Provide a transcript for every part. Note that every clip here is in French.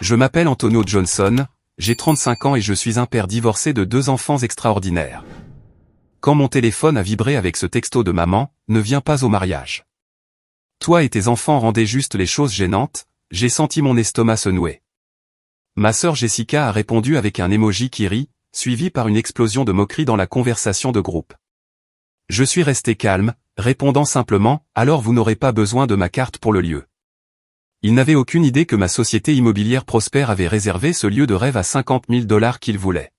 Je m'appelle Antonio Johnson, j'ai 35 ans et je suis un père divorcé de 2 enfants extraordinaires. Quand mon téléphone a vibré avec ce texto de maman, ne viens pas au mariage. Toi et tes enfants rendaient juste les choses gênantes, j'ai senti mon estomac se nouer. Ma sœur Jessica a répondu avec un emoji qui rit, suivi par une explosion de moquerie dans la conversation de groupe. Je suis resté calme, répondant simplement « Alors vous n'aurez pas besoin de ma carte pour le lieu ». Il n'avait aucune idée que ma société immobilière Prosper avait réservé ce lieu de rêve à 50 000 $ qu'il voulait.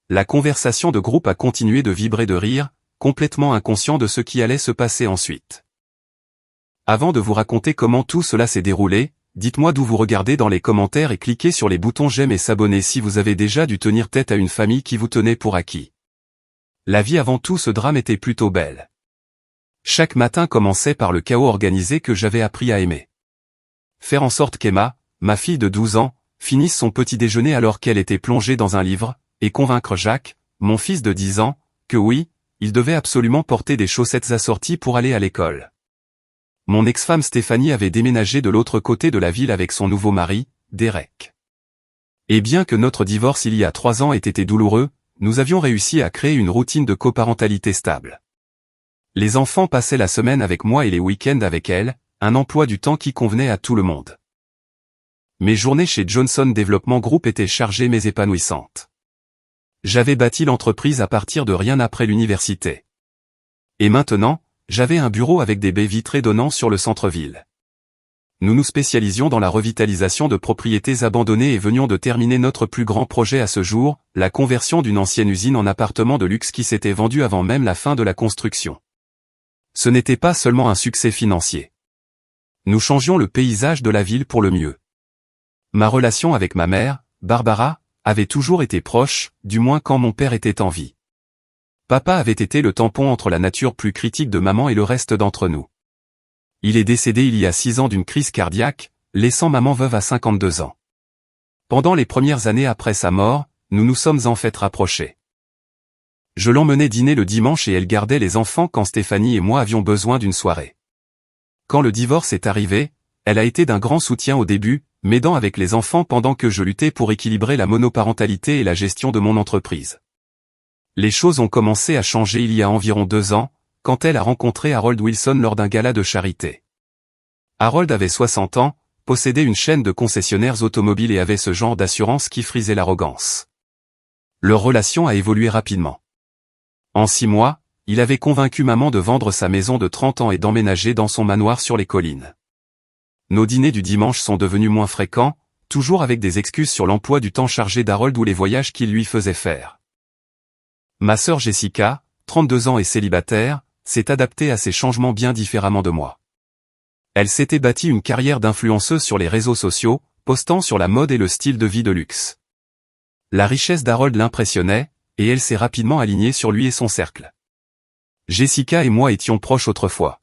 La conversation de groupe a continué de vibrer de rire, complètement inconscient de ce qui allait se passer ensuite. Avant de vous raconter comment tout cela s'est déroulé, dites-moi d'où vous regardez dans les commentaires et cliquez sur les boutons j'aime et s'abonner si vous avez déjà dû tenir tête à une famille qui vous tenait pour acquis. La vie avant tout ce drame était plutôt belle. Chaque matin commençait par le chaos organisé que j'avais appris à aimer. Faire en sorte qu'Emma, ma fille de 12 ans, finisse son petit déjeuner alors qu'elle était plongée dans un livre, et convaincre Jacques, mon fils de 10 ans, que oui, il devait absolument porter des chaussettes assorties pour aller à l'école. Mon ex-femme Stéphanie avait déménagé de l'autre côté de la ville avec son nouveau mari, Derek. Et bien que notre divorce il y a 3 ans ait été douloureux, nous avions réussi à créer une routine de coparentalité stable. Les enfants passaient la semaine avec moi et les week-ends avec elle, un emploi du temps qui convenait à tout le monde. Mes journées chez Johnson Development Group étaient chargées mais épanouissantes. J'avais bâti l'entreprise à partir de rien après l'université. Et maintenant, j'avais un bureau avec des baies vitrées donnant sur le centre-ville. Nous nous spécialisions dans la revitalisation de propriétés abandonnées et venions de terminer notre plus grand projet à ce jour, la conversion d'une ancienne usine en appartement de luxe qui s'était vendue avant même la fin de la construction. Ce n'était pas seulement un succès financier. Nous changions le paysage de la ville pour le mieux. Ma relation avec ma mère, Barbara, avait toujours été proche, du moins quand mon père était en vie. Papa avait été le tampon entre la nature plus critique de maman et le reste d'entre nous. Il est décédé il y a 6 ans d'une crise cardiaque, laissant maman veuve à 52 ans. Pendant les premières années après sa mort, nous nous sommes en fait rapprochés. Je l'emmenais dîner le dimanche et elle gardait les enfants quand Stéphanie et moi avions besoin d'une soirée. Quand le divorce est arrivé, elle a été d'un grand soutien au début, m'aidant avec les enfants pendant que je luttais pour équilibrer la monoparentalité et la gestion de mon entreprise. Les choses ont commencé à changer il y a environ 2 ans, quand elle a rencontré Harold Wilson lors d'un gala de charité. Harold avait 60 ans, possédait une chaîne de concessionnaires automobiles et avait ce genre d'assurance qui frisait l'arrogance. Leur relation a évolué rapidement. En 6 mois, il avait convaincu maman de vendre sa maison de 30 ans et d'emménager dans son manoir sur les collines. Nos dîners du dimanche sont devenus moins fréquents, toujours avec des excuses sur l'emploi du temps chargé d'Harold ou les voyages qu'il lui faisait faire. Ma sœur Jessica, 32 ans et célibataire, s'est adaptée à ces changements bien différemment de moi. Elle s'était bâtie une carrière d'influenceuse sur les réseaux sociaux, postant sur la mode et le style de vie de luxe. La richesse d'Harold l'impressionnait, et elle s'est rapidement alignée sur lui et son cercle. Jessica et moi étions proches autrefois.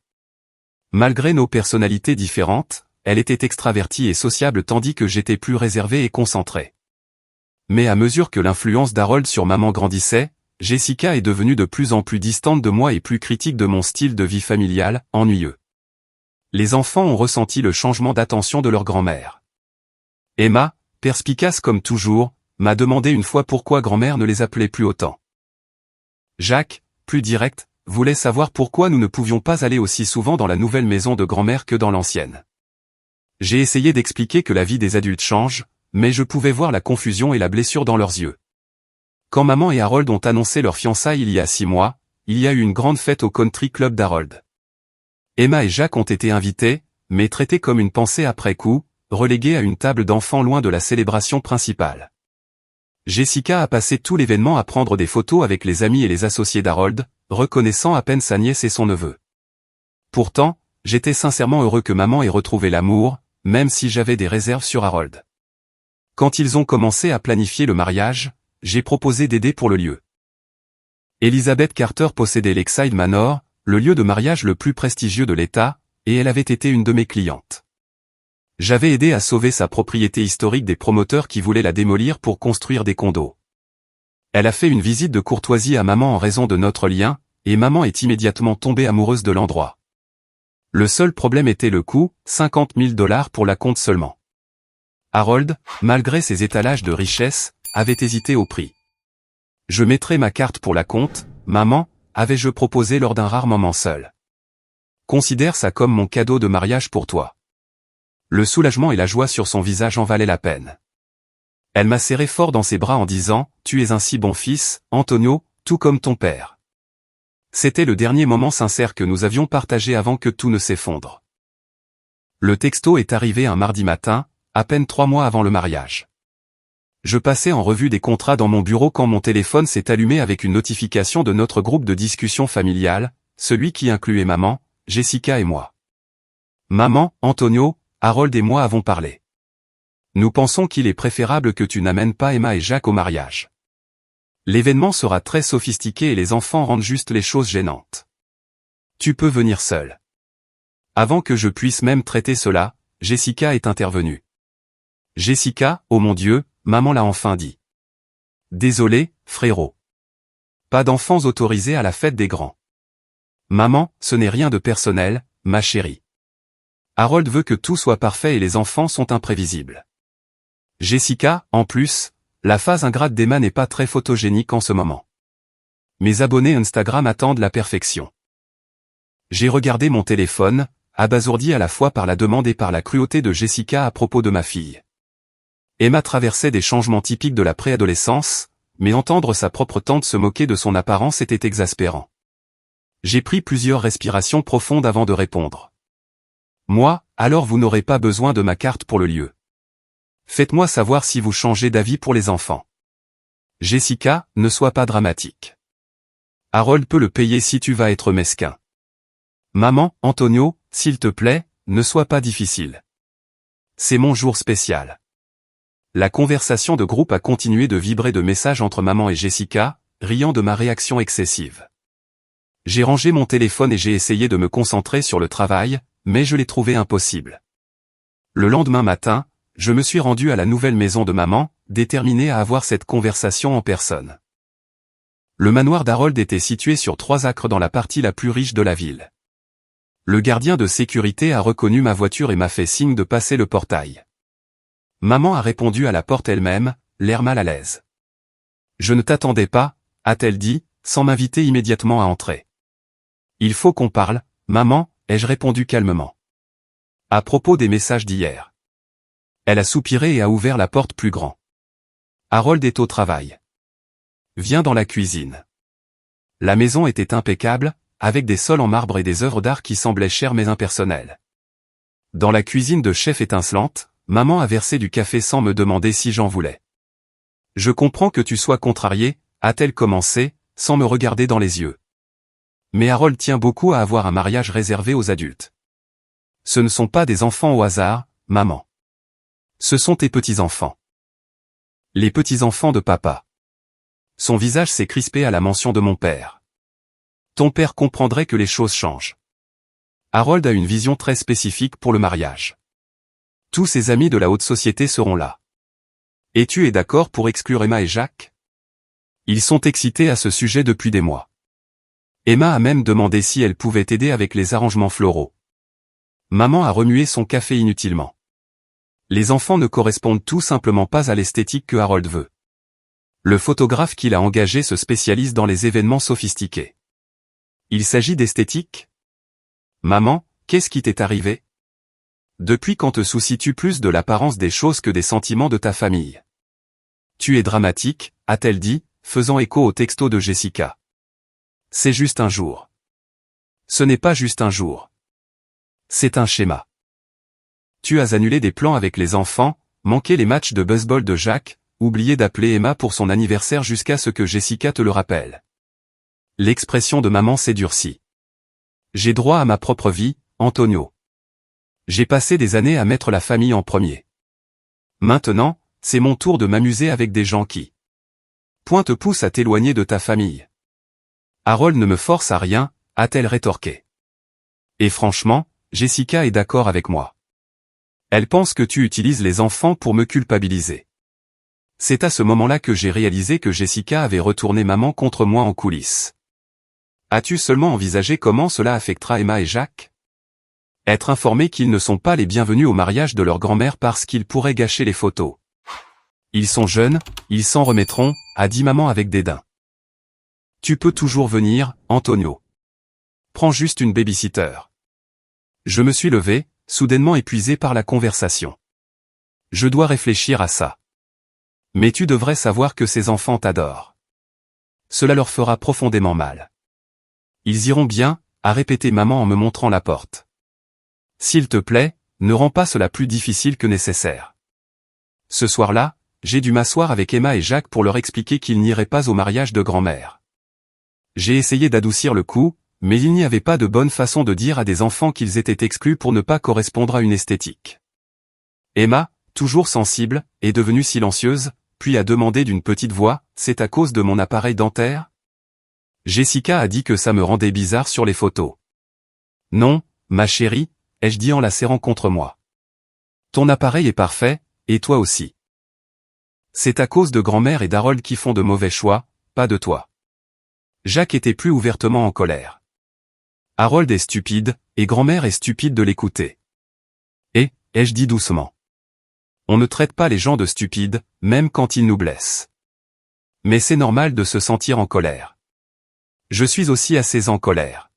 Malgré nos personnalités différentes, elle était extravertie et sociable tandis que j'étais plus réservé et concentré. Mais à mesure que l'influence d'Harold sur maman grandissait, Jessica est devenue de plus en plus distante de moi et plus critique de mon style de vie familial, ennuyeux. Les enfants ont ressenti le changement d'attention de leur grand-mère. Emma, perspicace comme toujours, m'a demandé une fois pourquoi grand-mère ne les appelait plus autant. Jacques, plus direct, voulait savoir pourquoi nous ne pouvions pas aller aussi souvent dans la nouvelle maison de grand-mère que dans l'ancienne. J'ai essayé d'expliquer que la vie des adultes change, mais je pouvais voir la confusion et la blessure dans leurs yeux. Quand maman et Harold ont annoncé leur fiançailles il y a 6 mois, il y a eu une grande fête au country club d'Harold. Emma et Jacques ont été invités, mais traités comme une pensée après coup, relégués à une table d'enfants loin de la célébration principale. Jessica a passé tout l'événement à prendre des photos avec les amis et les associés d'Harold, reconnaissant à peine sa nièce et son neveu. Pourtant, j'étais sincèrement heureux que maman ait retrouvé l'amour, même si j'avais des réserves sur Harold. Quand ils ont commencé à planifier le mariage, j'ai proposé d'aider pour le lieu. Elizabeth Carter possédait Lakeside Manor, le lieu de mariage le plus prestigieux de l'État, et elle avait été une de mes clientes. J'avais aidé à sauver sa propriété historique des promoteurs qui voulaient la démolir pour construire des condos. Elle a fait une visite de courtoisie à maman en raison de notre lien, et maman est immédiatement tombée amoureuse de l'endroit. Le seul problème était le coût, 50 000 $ pour la compte seulement. Harold, malgré ses étalages de richesse, avait hésité au prix. Je mettrai ma carte pour la compte, maman, avais-je proposé lors d'un rare moment seul. Considère ça comme mon cadeau de mariage pour toi. Le soulagement et la joie sur son visage en valaient la peine. Elle m'a serré fort dans ses bras en disant, « Tu es un si bon fils, Antonio, tout comme ton père. » C'était le dernier moment sincère que nous avions partagé avant que tout ne s'effondre. Le texto est arrivé un mardi matin, à peine 3 mois avant le mariage. Je passais en revue des contrats dans mon bureau quand mon téléphone s'est allumé avec une notification de notre groupe de discussion familiale, celui qui incluait maman, Jessica et moi. Maman, Antonio, Harold et moi avons parlé. Nous pensons qu'il est préférable que tu n'amènes pas Emma et Jacques au mariage. L'événement sera très sophistiqué et les enfants rendent juste les choses gênantes. Tu peux venir seul. Avant que je puisse même traiter cela, Jessica est intervenue. Jessica, oh mon Dieu, maman l'a enfin dit. Désolé, frérot. Pas d'enfants autorisés à la fête des grands. Maman, ce n'est rien de personnel, ma chérie. Harold veut que tout soit parfait et les enfants sont imprévisibles. Jessica, en plus, la phase ingrate d'Emma n'est pas très photogénique en ce moment. Mes abonnés Instagram attendent la perfection. J'ai regardé mon téléphone, abasourdi à la fois par la demande et par la cruauté de Jessica à propos de ma fille. Emma traversait des changements typiques de la préadolescence, mais entendre sa propre tante se moquer de son apparence était exaspérant. J'ai pris plusieurs respirations profondes avant de répondre. Moi, alors vous n'aurez pas besoin de ma carte pour le lieu. Faites-moi savoir si vous changez d'avis pour les enfants. Jessica, ne sois pas dramatique. Harold peut le payer si tu vas être mesquin. Maman, Antonio, s'il te plaît, ne sois pas difficile. C'est mon jour spécial. La conversation de groupe a continué de vibrer de messages entre maman et Jessica, riant de ma réaction excessive. J'ai rangé mon téléphone et j'ai essayé de me concentrer sur le travail, mais je l'ai trouvé impossible. Le lendemain matin, je me suis rendu à la nouvelle maison de maman, déterminé à avoir cette conversation en personne. Le manoir d'Harold était situé sur 3 acres dans la partie la plus riche de la ville. Le gardien de sécurité a reconnu ma voiture et m'a fait signe de passer le portail. Maman a répondu à la porte elle-même, l'air mal à l'aise. Je ne t'attendais pas, a-t-elle dit, sans m'inviter immédiatement à entrer. Il faut qu'on parle, maman, ai-je répondu calmement. À propos des messages d'hier. Elle a soupiré et a ouvert la porte plus grand. Harold est au travail. Viens dans la cuisine. La maison était impeccable, avec des sols en marbre et des œuvres d'art qui semblaient chères mais impersonnelles. Dans la cuisine de chef étincelante, maman a versé du café sans me demander si j'en voulais. Je comprends que tu sois contrarié, a-t-elle commencé, sans me regarder dans les yeux. Mais Harold tient beaucoup à avoir un mariage réservé aux adultes. Ce ne sont pas des enfants au hasard, maman. Ce sont tes petits-enfants. Les petits-enfants de papa. Son visage s'est crispé à la mention de mon père. Ton père comprendrait que les choses changent. Harold a une vision très spécifique pour le mariage. Tous ses amis de la haute société seront là. Et tu es d'accord pour exclure Emma et Jacques? Ils sont excités à ce sujet depuis des mois. Emma a même demandé si elle pouvait t'aider avec les arrangements floraux. Maman a remué son café inutilement. Les enfants ne correspondent tout simplement pas à l'esthétique que Harold veut. Le photographe qu'il a engagé se spécialise dans les événements sophistiqués. Il s'agit d'esthétique? Maman, qu'est-ce qui t'est arrivé? Depuis quand te soucies-tu plus de l'apparence des choses que des sentiments de ta famille? Tu es dramatique, a-t-elle dit, faisant écho au texto de Jessica. C'est juste un jour. Ce n'est pas juste un jour. C'est un schéma. Tu as annulé des plans avec les enfants, manqué les matchs de baseball de Jacques, oublié d'appeler Emma pour son anniversaire jusqu'à ce que Jessica te le rappelle. L'expression de maman s'est durcie. J'ai droit à ma propre vie, Antonio. J'ai passé des années à mettre la famille en premier. Maintenant, c'est mon tour de m'amuser avec des gens qui te poussent à t'éloigner de ta famille. Harold ne me force à rien, a-t-elle rétorqué. Et franchement, Jessica est d'accord avec moi. Elle pense que tu utilises les enfants pour me culpabiliser. C'est à ce moment-là que j'ai réalisé que Jessica avait retourné maman contre moi en coulisses. As-tu seulement envisagé comment cela affectera Emma et Jacques? Être informés qu'ils ne sont pas les bienvenus au mariage de leur grand-mère parce qu'ils pourraient gâcher les photos. Ils sont jeunes, ils s'en remettront, a dit maman avec dédain. Tu peux toujours venir, Antonio. Prends juste une babysitter. Je me suis levé, soudainement épuisé par la conversation. Je dois réfléchir à ça. Mais tu devrais savoir que ces enfants t'adorent. Cela leur fera profondément mal. Ils iront bien, a répété maman en me montrant la porte. S'il te plaît, ne rends pas cela plus difficile que nécessaire. Ce soir-là, j'ai dû m'asseoir avec Emma et Jacques pour leur expliquer qu'ils n'iraient pas au mariage de grand-mère. J'ai essayé d'adoucir le coup, mais il n'y avait pas de bonne façon de dire à des enfants qu'ils étaient exclus pour ne pas correspondre à une esthétique. Emma, toujours sensible, est devenue silencieuse, puis a demandé d'une petite voix, « C'est à cause de mon appareil dentaire ?» Jessica a dit que ça me rendait bizarre sur les photos. « Non, ma chérie, » ai-je dit en la serrant contre moi. « Ton appareil est parfait, et toi aussi. C'est à cause de grand-mère et d'Harold qui font de mauvais choix, pas de toi. » Jacques était plus ouvertement en colère. Harold est stupide, et grand-mère est stupide de l'écouter. Et, ai-je dit doucement. On ne traite pas les gens de stupides, même quand ils nous blessent. Mais c'est normal de se sentir en colère. Je suis aussi assez en colère.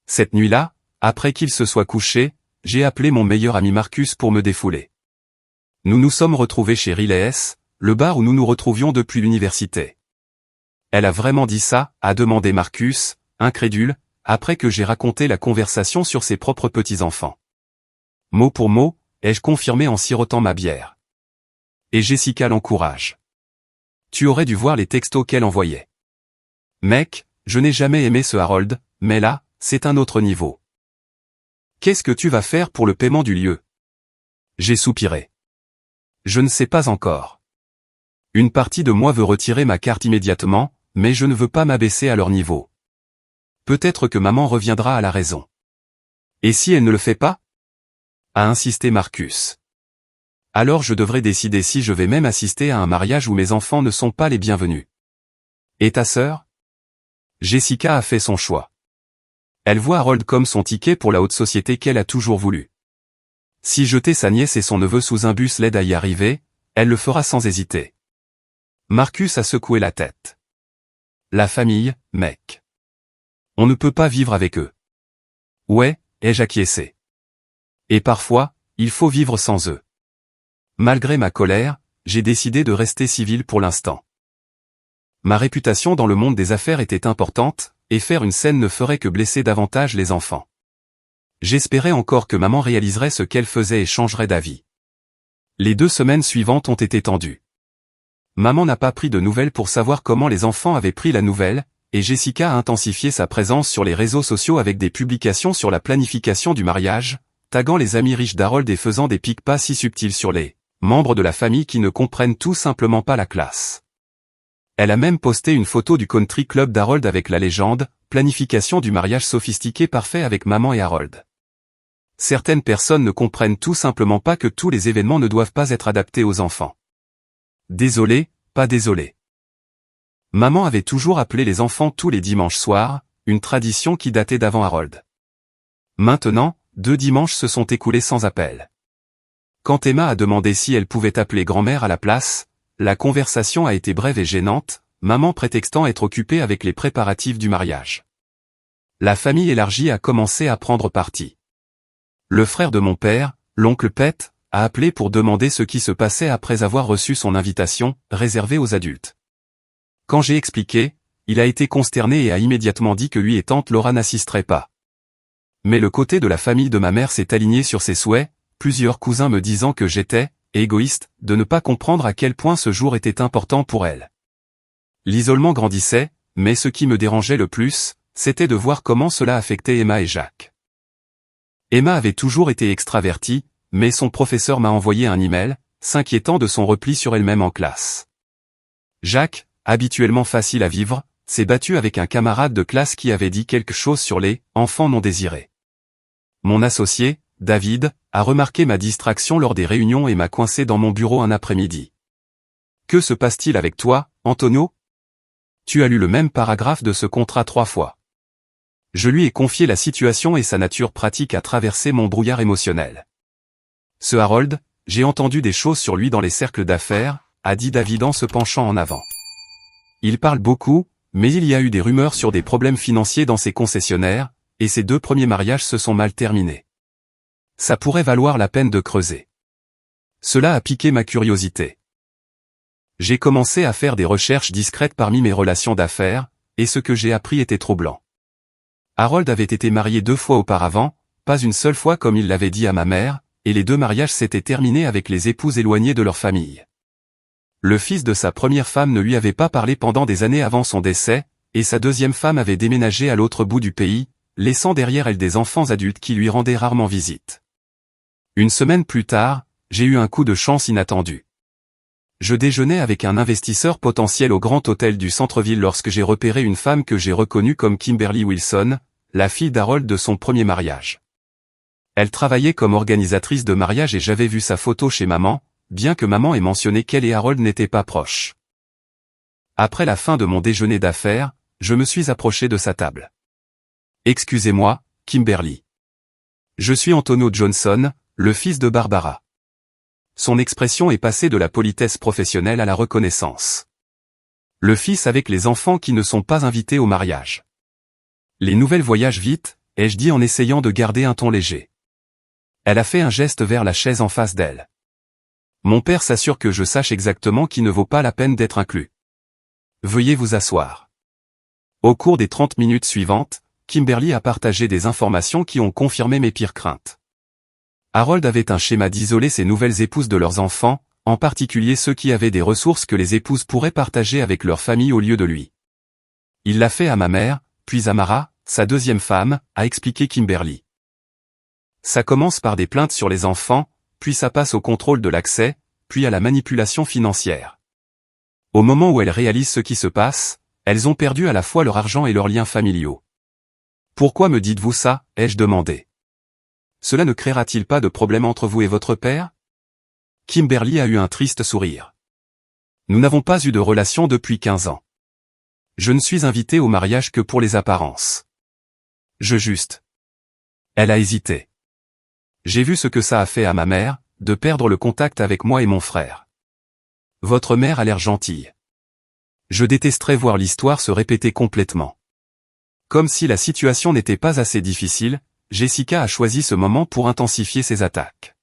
Cette nuit-là, après qu'il se soit couché, j'ai appelé mon meilleur ami Marcus pour me défouler. Nous nous sommes retrouvés chez Rilees, le bar où nous nous retrouvions depuis l'université. Elle a vraiment dit ça, a demandé Marcus, incrédule, après que j'ai raconté la conversation sur ses propres petits-enfants. Mot pour mot, ai-je confirmé en sirotant ma bière. Et Jessica l'encourage. Tu aurais dû voir les textos qu'elle envoyait. Mec, je n'ai jamais aimé ce Harold, mais là, c'est un autre niveau. Qu'est-ce que tu vas faire pour le paiement du lieu? J'ai soupiré. Je ne sais pas encore. Une partie de moi veut retirer ma carte immédiatement, mais je ne veux pas m'abaisser à leur niveau. Peut-être que maman reviendra à la raison. Et si elle ne le fait pas? A insisté Marcus. Alors je devrais décider si je vais même assister à un mariage où mes enfants ne sont pas les bienvenus. Et ta sœur? Jessica a fait son choix. Elle voit Harold comme son ticket pour la haute société qu'elle a toujours voulu. Si jeter sa nièce et son neveu sous un bus l'aide à y arriver, elle le fera sans hésiter. Marcus a secoué la tête. La famille, mec. On ne peut pas vivre avec eux. Ouais, ai-je acquiescé. Et parfois, il faut vivre sans eux. Malgré ma colère, j'ai décidé de rester civil pour l'instant. Ma réputation dans le monde des affaires était importante, et faire une scène ne ferait que blesser davantage les enfants. J'espérais encore que maman réaliserait ce qu'elle faisait et changerait d'avis. Les 2 semaines suivantes ont été tendues. Maman n'a pas pris de nouvelles pour savoir comment les enfants avaient pris la nouvelle, et Jessica a intensifié sa présence sur les réseaux sociaux avec des publications sur la planification du mariage, taguant les amis riches d'Harold et faisant des pics pas si subtils sur les membres de la famille qui ne comprennent tout simplement pas la classe. Elle a même posté une photo du country club d'Harold avec la légende « Planification du mariage sophistiqué parfait avec maman et Harold ». Certaines personnes ne comprennent tout simplement pas que tous les événements ne doivent pas être adaptés aux enfants. Désolé, pas désolé. Maman avait toujours appelé les enfants tous les dimanches soirs, une tradition qui datait d'avant Harold. Maintenant, 2 dimanches se sont écoulés sans appel. Quand Emma a demandé si elle pouvait appeler grand-mère à la place, la conversation a été brève et gênante, maman prétextant être occupée avec les préparatifs du mariage. La famille élargie a commencé à prendre parti. Le frère de mon père, l'oncle Pet, a appelé pour demander ce qui se passait après avoir reçu son invitation, réservée aux adultes. Quand j'ai expliqué, il a été consterné et a immédiatement dit que lui et tante Laura n'assisteraient pas. Mais le côté de la famille de ma mère s'est aligné sur ses souhaits, plusieurs cousins me disant que j'étais égoïste de ne pas comprendre à quel point ce jour était important pour elle. L'isolement grandissait, mais ce qui me dérangeait le plus, c'était de voir comment cela affectait Emma et Jacques. Emma avait toujours été extravertie, mais son professeur m'a envoyé un email, s'inquiétant de son repli sur elle-même en classe. Jacques, habituellement facile à vivre, s'est battu avec un camarade de classe qui avait dit quelque chose sur les enfants non désirés. Mon associé, David, a remarqué ma distraction lors des réunions et m'a coincé dans mon bureau un après-midi. Que se passe-t-il avec toi, Antonio? Tu as lu le même paragraphe de ce contrat 3 fois. Je lui ai confié la situation et sa nature pratique a traversé mon brouillard émotionnel. Ce Harold, j'ai entendu des choses sur lui dans les cercles d'affaires, a dit David en se penchant en avant. Il parle beaucoup, mais il y a eu des rumeurs sur des problèmes financiers dans ses concessionnaires, et ses 2 premiers mariages se sont mal terminés. Ça pourrait valoir la peine de creuser. Cela a piqué ma curiosité. J'ai commencé à faire des recherches discrètes parmi mes relations d'affaires, et ce que j'ai appris était troublant. Harold avait été marié 2 fois auparavant, pas une seule fois comme il l'avait dit à ma mère, et les 2 mariages s'étaient terminés avec les épouses éloignées de leur famille. Le fils de sa première femme ne lui avait pas parlé pendant des années avant son décès, et sa deuxième femme avait déménagé à l'autre bout du pays, laissant derrière elle des enfants adultes qui lui rendaient rarement visite. Une semaine plus tard, j'ai eu un coup de chance inattendu. Je déjeunais avec un investisseur potentiel au grand hôtel du centre-ville lorsque j'ai repéré une femme que j'ai reconnue comme Kimberly Wilson, la fille d'Harold de son premier mariage. Elle travaillait comme organisatrice de mariage et j'avais vu sa photo chez maman, bien que maman ait mentionné qu'elle et Harold n'étaient pas proches. Après la fin de mon déjeuner d'affaires, je me suis approché de sa table. « Excusez-moi, Kimberly. Je suis Antonio Johnson, le fils de Barbara. » Son expression est passée de la politesse professionnelle à la reconnaissance. Le fils avec les enfants qui ne sont pas invités au mariage. Les nouvelles voyagent vite, ai-je dit en essayant de garder un ton léger. Elle a fait un geste vers la chaise en face d'elle. Mon père s'assure que je sache exactement qui ne vaut pas la peine d'être inclus. Veuillez vous asseoir. Au cours des 30 minutes suivantes, Kimberly a partagé des informations qui ont confirmé mes pires craintes. Harold avait un schéma d'isoler ses nouvelles épouses de leurs enfants, en particulier ceux qui avaient des ressources que les épouses pourraient partager avec leur famille au lieu de lui. Il l'a fait à ma mère, puis à Mara, sa deuxième femme, a expliqué Kimberly. Ça commence par des plaintes sur les enfants, puis ça passe au contrôle de l'accès, puis à la manipulation financière. Au moment où elles réalisent ce qui se passe, elles ont perdu à la fois leur argent et leurs liens familiaux. Pourquoi me dites-vous ça, ai-je demandé. Cela ne créera-t-il pas de problème entre vous et votre père? Kimberly a eu un triste sourire. Nous n'avons pas eu de relation depuis 15 ans. Je ne suis invité au mariage que pour les apparences. Je juste. Elle a hésité. J'ai vu ce que ça a fait à ma mère, de perdre le contact avec moi et mon frère. Votre mère a l'air gentille. Je détesterais voir l'histoire se répéter complètement. Comme si la situation n'était pas assez difficile, Jessica a choisi ce moment pour intensifier ses attaques.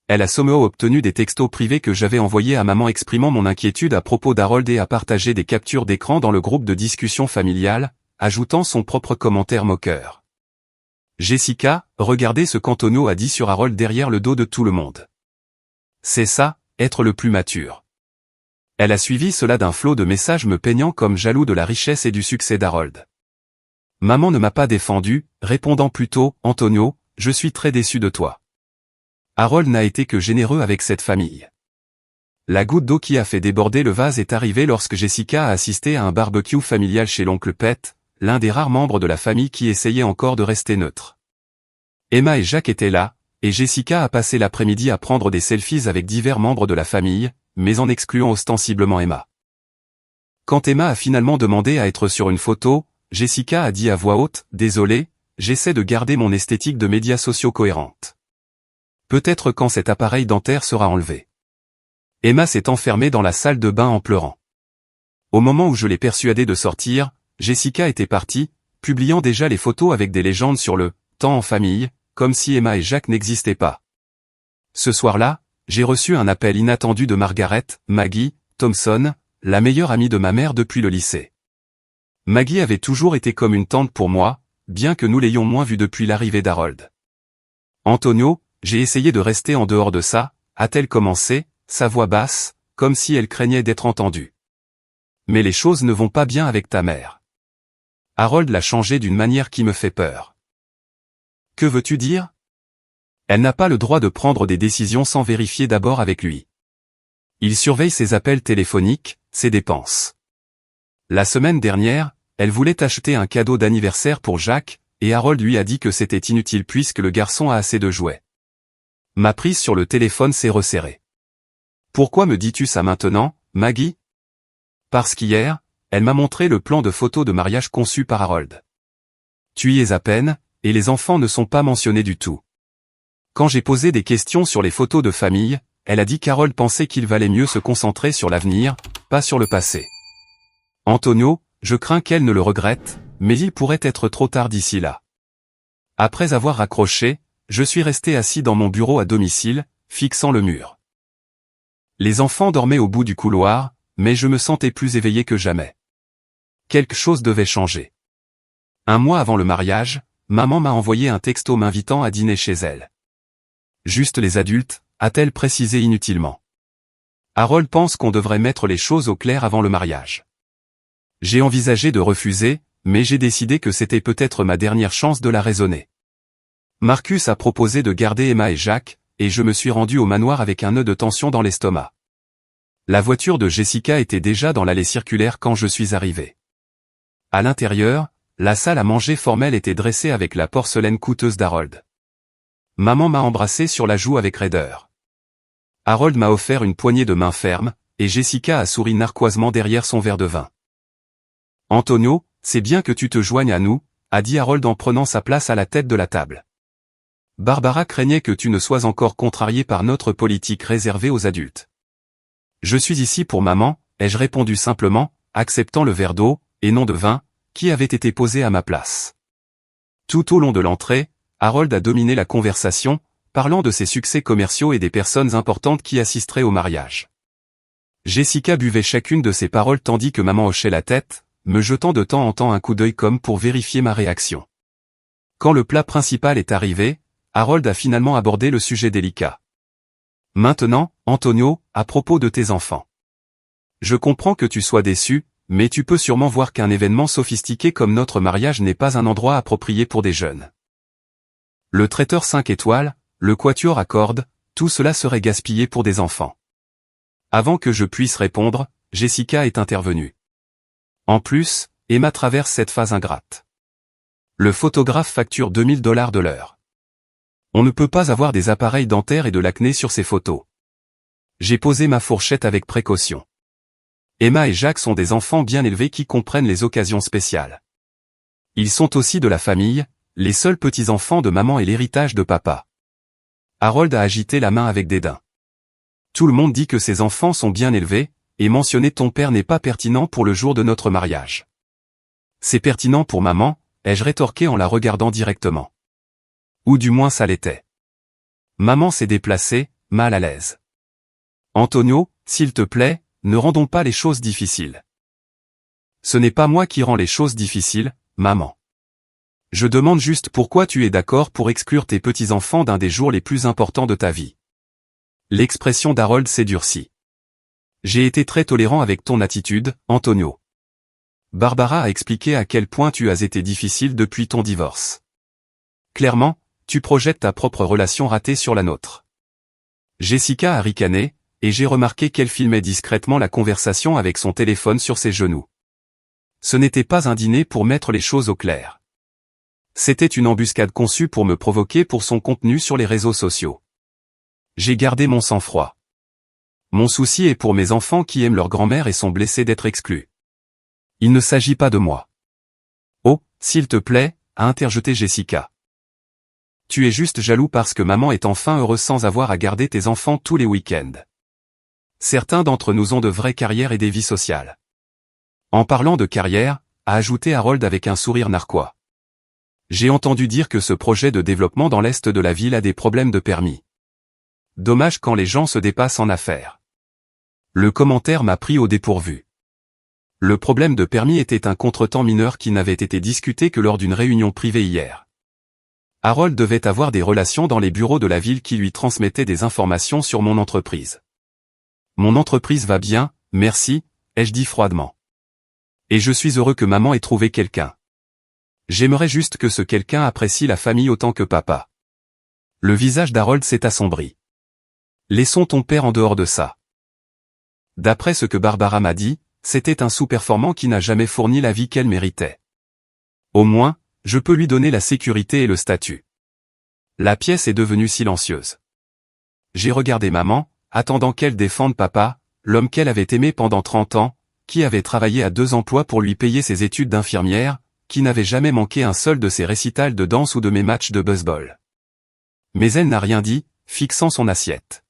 Elle a somehow obtenu des textos privés que j'avais envoyés à maman exprimant mon inquiétude à propos d'Harold et a partagé des captures d'écran dans le groupe de discussion familiale, ajoutant son propre commentaire moqueur. Jessica, regardez ce qu'Antonio a dit sur Harold derrière le dos de tout le monde. C'est ça, être le plus mature. Elle a suivi cela d'un flot de messages me peignant comme jaloux de la richesse et du succès d'Harold. Maman ne m'a pas défendu, répondant plutôt, Antonio, je suis très déçu de toi. Harold n'a été que généreux avec cette famille. La goutte d'eau qui a fait déborder le vase est arrivée lorsque Jessica a assisté à un barbecue familial chez l'oncle Pete, l'un des rares membres de la famille qui essayait encore de rester neutre. Emma et Jacques étaient là, et Jessica a passé l'après-midi à prendre des selfies avec divers membres de la famille, mais en excluant ostensiblement Emma. Quand Emma a finalement demandé à être sur une photo, Jessica a dit à voix haute, « Désolé, j'essaie de garder mon esthétique de médias sociaux cohérente. Peut-être quand cet appareil dentaire sera enlevé. » Emma s'est enfermée dans la salle de bain en pleurant. Au moment où je l'ai persuadée de sortir, Jessica était partie, publiant déjà les photos avec des légendes sur le « temps en famille », comme si Emma et Jacques n'existaient pas. Ce soir-là, j'ai reçu un appel inattendu de Margaret, Maggie, Thompson, la meilleure amie de ma mère depuis le lycée. Maggie avait toujours été comme une tante pour moi, bien que nous l'ayons moins vue depuis l'arrivée d'Harold. Antonio, j'ai essayé de rester en dehors de ça, a-t-elle commencé, sa voix basse, comme si elle craignait d'être entendue. Mais les choses ne vont pas bien avec ta mère. Harold l'a changée d'une manière qui me fait peur. Que veux-tu dire? Elle n'a pas le droit de prendre des décisions sans vérifier d'abord avec lui. Il surveille ses appels téléphoniques, ses dépenses. La semaine dernière, elle voulait acheter un cadeau d'anniversaire pour Jacques, et Harold lui a dit que c'était inutile puisque le garçon a assez de jouets. Ma prise sur le téléphone s'est resserrée. Pourquoi me dis-tu ça maintenant, Maggie? Parce qu'hier, elle m'a montré le plan de photo de mariage conçu par Harold. Tu y es à peine, et les enfants ne sont pas mentionnés du tout. Quand j'ai posé des questions sur les photos de famille, elle a dit qu'Harold pensait qu'il valait mieux se concentrer sur l'avenir, pas sur le passé. Antonio, je crains qu'elle ne le regrette, mais il pourrait être trop tard d'ici là. Après avoir raccroché, je suis resté assis dans mon bureau à domicile, fixant le mur. Les enfants dormaient au bout du couloir, mais je me sentais plus éveillé que jamais. Quelque chose devait changer. Un mois avant le mariage, maman m'a envoyé un texto m'invitant à dîner chez elle. Juste les adultes, a-t-elle précisé inutilement. Harold pense qu'on devrait mettre les choses au clair avant le mariage. J'ai envisagé de refuser, mais j'ai décidé que c'était peut-être ma dernière chance de la raisonner. Marcus a proposé de garder Emma et Jacques, et je me suis rendu au manoir avec un nœud de tension dans l'estomac. La voiture de Jessica était déjà dans l'allée circulaire quand je suis arrivé. À l'intérieur, la salle à manger formelle était dressée avec la porcelaine coûteuse d'Harold. Maman m'a embrassé sur la joue avec raideur. Harold m'a offert une poignée de main ferme, et Jessica a souri narquoisement derrière son verre de vin. Antonio, c'est bien que tu te joignes à nous, a dit Harold en prenant sa place à la tête de la table. Barbara craignait que tu ne sois encore contrarié par notre politique réservée aux adultes. Je suis ici pour maman, ai-je répondu simplement, acceptant le verre d'eau, et non de vin, qui avait été posé à ma place. Tout au long de l'entrée, Harold a dominé la conversation, parlant de ses succès commerciaux et des personnes importantes qui assisteraient au mariage. Jessica buvait chacune de ses paroles tandis que maman hochait la tête, me jetant de temps en temps un coup d'œil comme pour vérifier ma réaction. Quand le plat principal est arrivé, Harold a finalement abordé le sujet délicat. Maintenant, Antonio, à propos de tes enfants. Je comprends que tu sois déçu, mais tu peux sûrement voir qu'un événement sophistiqué comme notre mariage n'est pas un endroit approprié pour des jeunes. Le traiteur 5 étoiles, le quatuor à cordes, tout cela serait gaspillé pour des enfants. Avant que je puisse répondre, Jessica est intervenue. En plus, Emma traverse cette phase ingrate. Le photographe facture $2000 de l'heure. On ne peut pas avoir des appareils dentaires et de l'acné sur ces photos. J'ai posé ma fourchette avec précaution. Emma et Jacques sont des enfants bien élevés qui comprennent les occasions spéciales. Ils sont aussi de la famille, les seuls petits-enfants de maman et l'héritage de papa. Harold a agité la main avec dédain. Tout le monde dit que ces enfants sont bien élevés, et mentionner ton père n'est pas pertinent pour le jour de notre mariage. C'est pertinent pour maman, ai-je rétorqué en la regardant directement. Ou du moins ça l'était. Maman s'est déplacée, mal à l'aise. Antonio, s'il te plaît, ne rendons pas les choses difficiles. Ce n'est pas moi qui rends les choses difficiles, maman. Je demande juste pourquoi tu es d'accord pour exclure tes petits-enfants d'un des jours les plus importants de ta vie. L'expression d'Harold s'est durcie. J'ai été très tolérant avec ton attitude, Antonio. Barbara a expliqué à quel point tu as été difficile depuis ton divorce. Clairement, tu projettes ta propre relation ratée sur la nôtre. Jessica a ricané, et j'ai remarqué qu'elle filmait discrètement la conversation avec son téléphone sur ses genoux. Ce n'était pas un dîner pour mettre les choses au clair. C'était une embuscade conçue pour me provoquer pour son contenu sur les réseaux sociaux. J'ai gardé mon sang-froid. Mon souci est pour mes enfants qui aiment leur grand-mère et sont blessés d'être exclus. Il ne s'agit pas de moi. Oh, s'il te plaît, a interjeté Jessica. Tu es juste jaloux parce que maman est enfin heureuse sans avoir à garder tes enfants tous les week-ends. Certains d'entre nous ont de vraies carrières et des vies sociales. En parlant de carrière, a ajouté Harold avec un sourire narquois. J'ai entendu dire que ce projet de développement dans l'est de la ville a des problèmes de permis. Dommage quand les gens se dépassent en affaires. Le commentaire m'a pris au dépourvu. Le problème de permis était un contretemps mineur qui n'avait été discuté que lors d'une réunion privée hier. Harold devait avoir des relations dans les bureaux de la ville qui lui transmettaient des informations sur mon entreprise. Mon entreprise va bien, merci, ai-je dit froidement. Et je suis heureux que maman ait trouvé quelqu'un. J'aimerais juste que ce quelqu'un apprécie la famille autant que papa. Le visage d'Harold s'est assombri. Laissons ton père en dehors de ça. D'après ce que Barbara m'a dit, c'était un sous-performant qui n'a jamais fourni la vie qu'elle méritait. Au moins, je peux lui donner la sécurité et le statut. La pièce est devenue silencieuse. J'ai regardé maman, attendant qu'elle défende papa, l'homme qu'elle avait aimé pendant 30 ans, qui avait travaillé à 2 emplois pour lui payer ses études d'infirmière, qui n'avait jamais manqué un seul de ses récitals de danse ou de mes matchs de baseball. Mais elle n'a rien dit, fixant son assiette.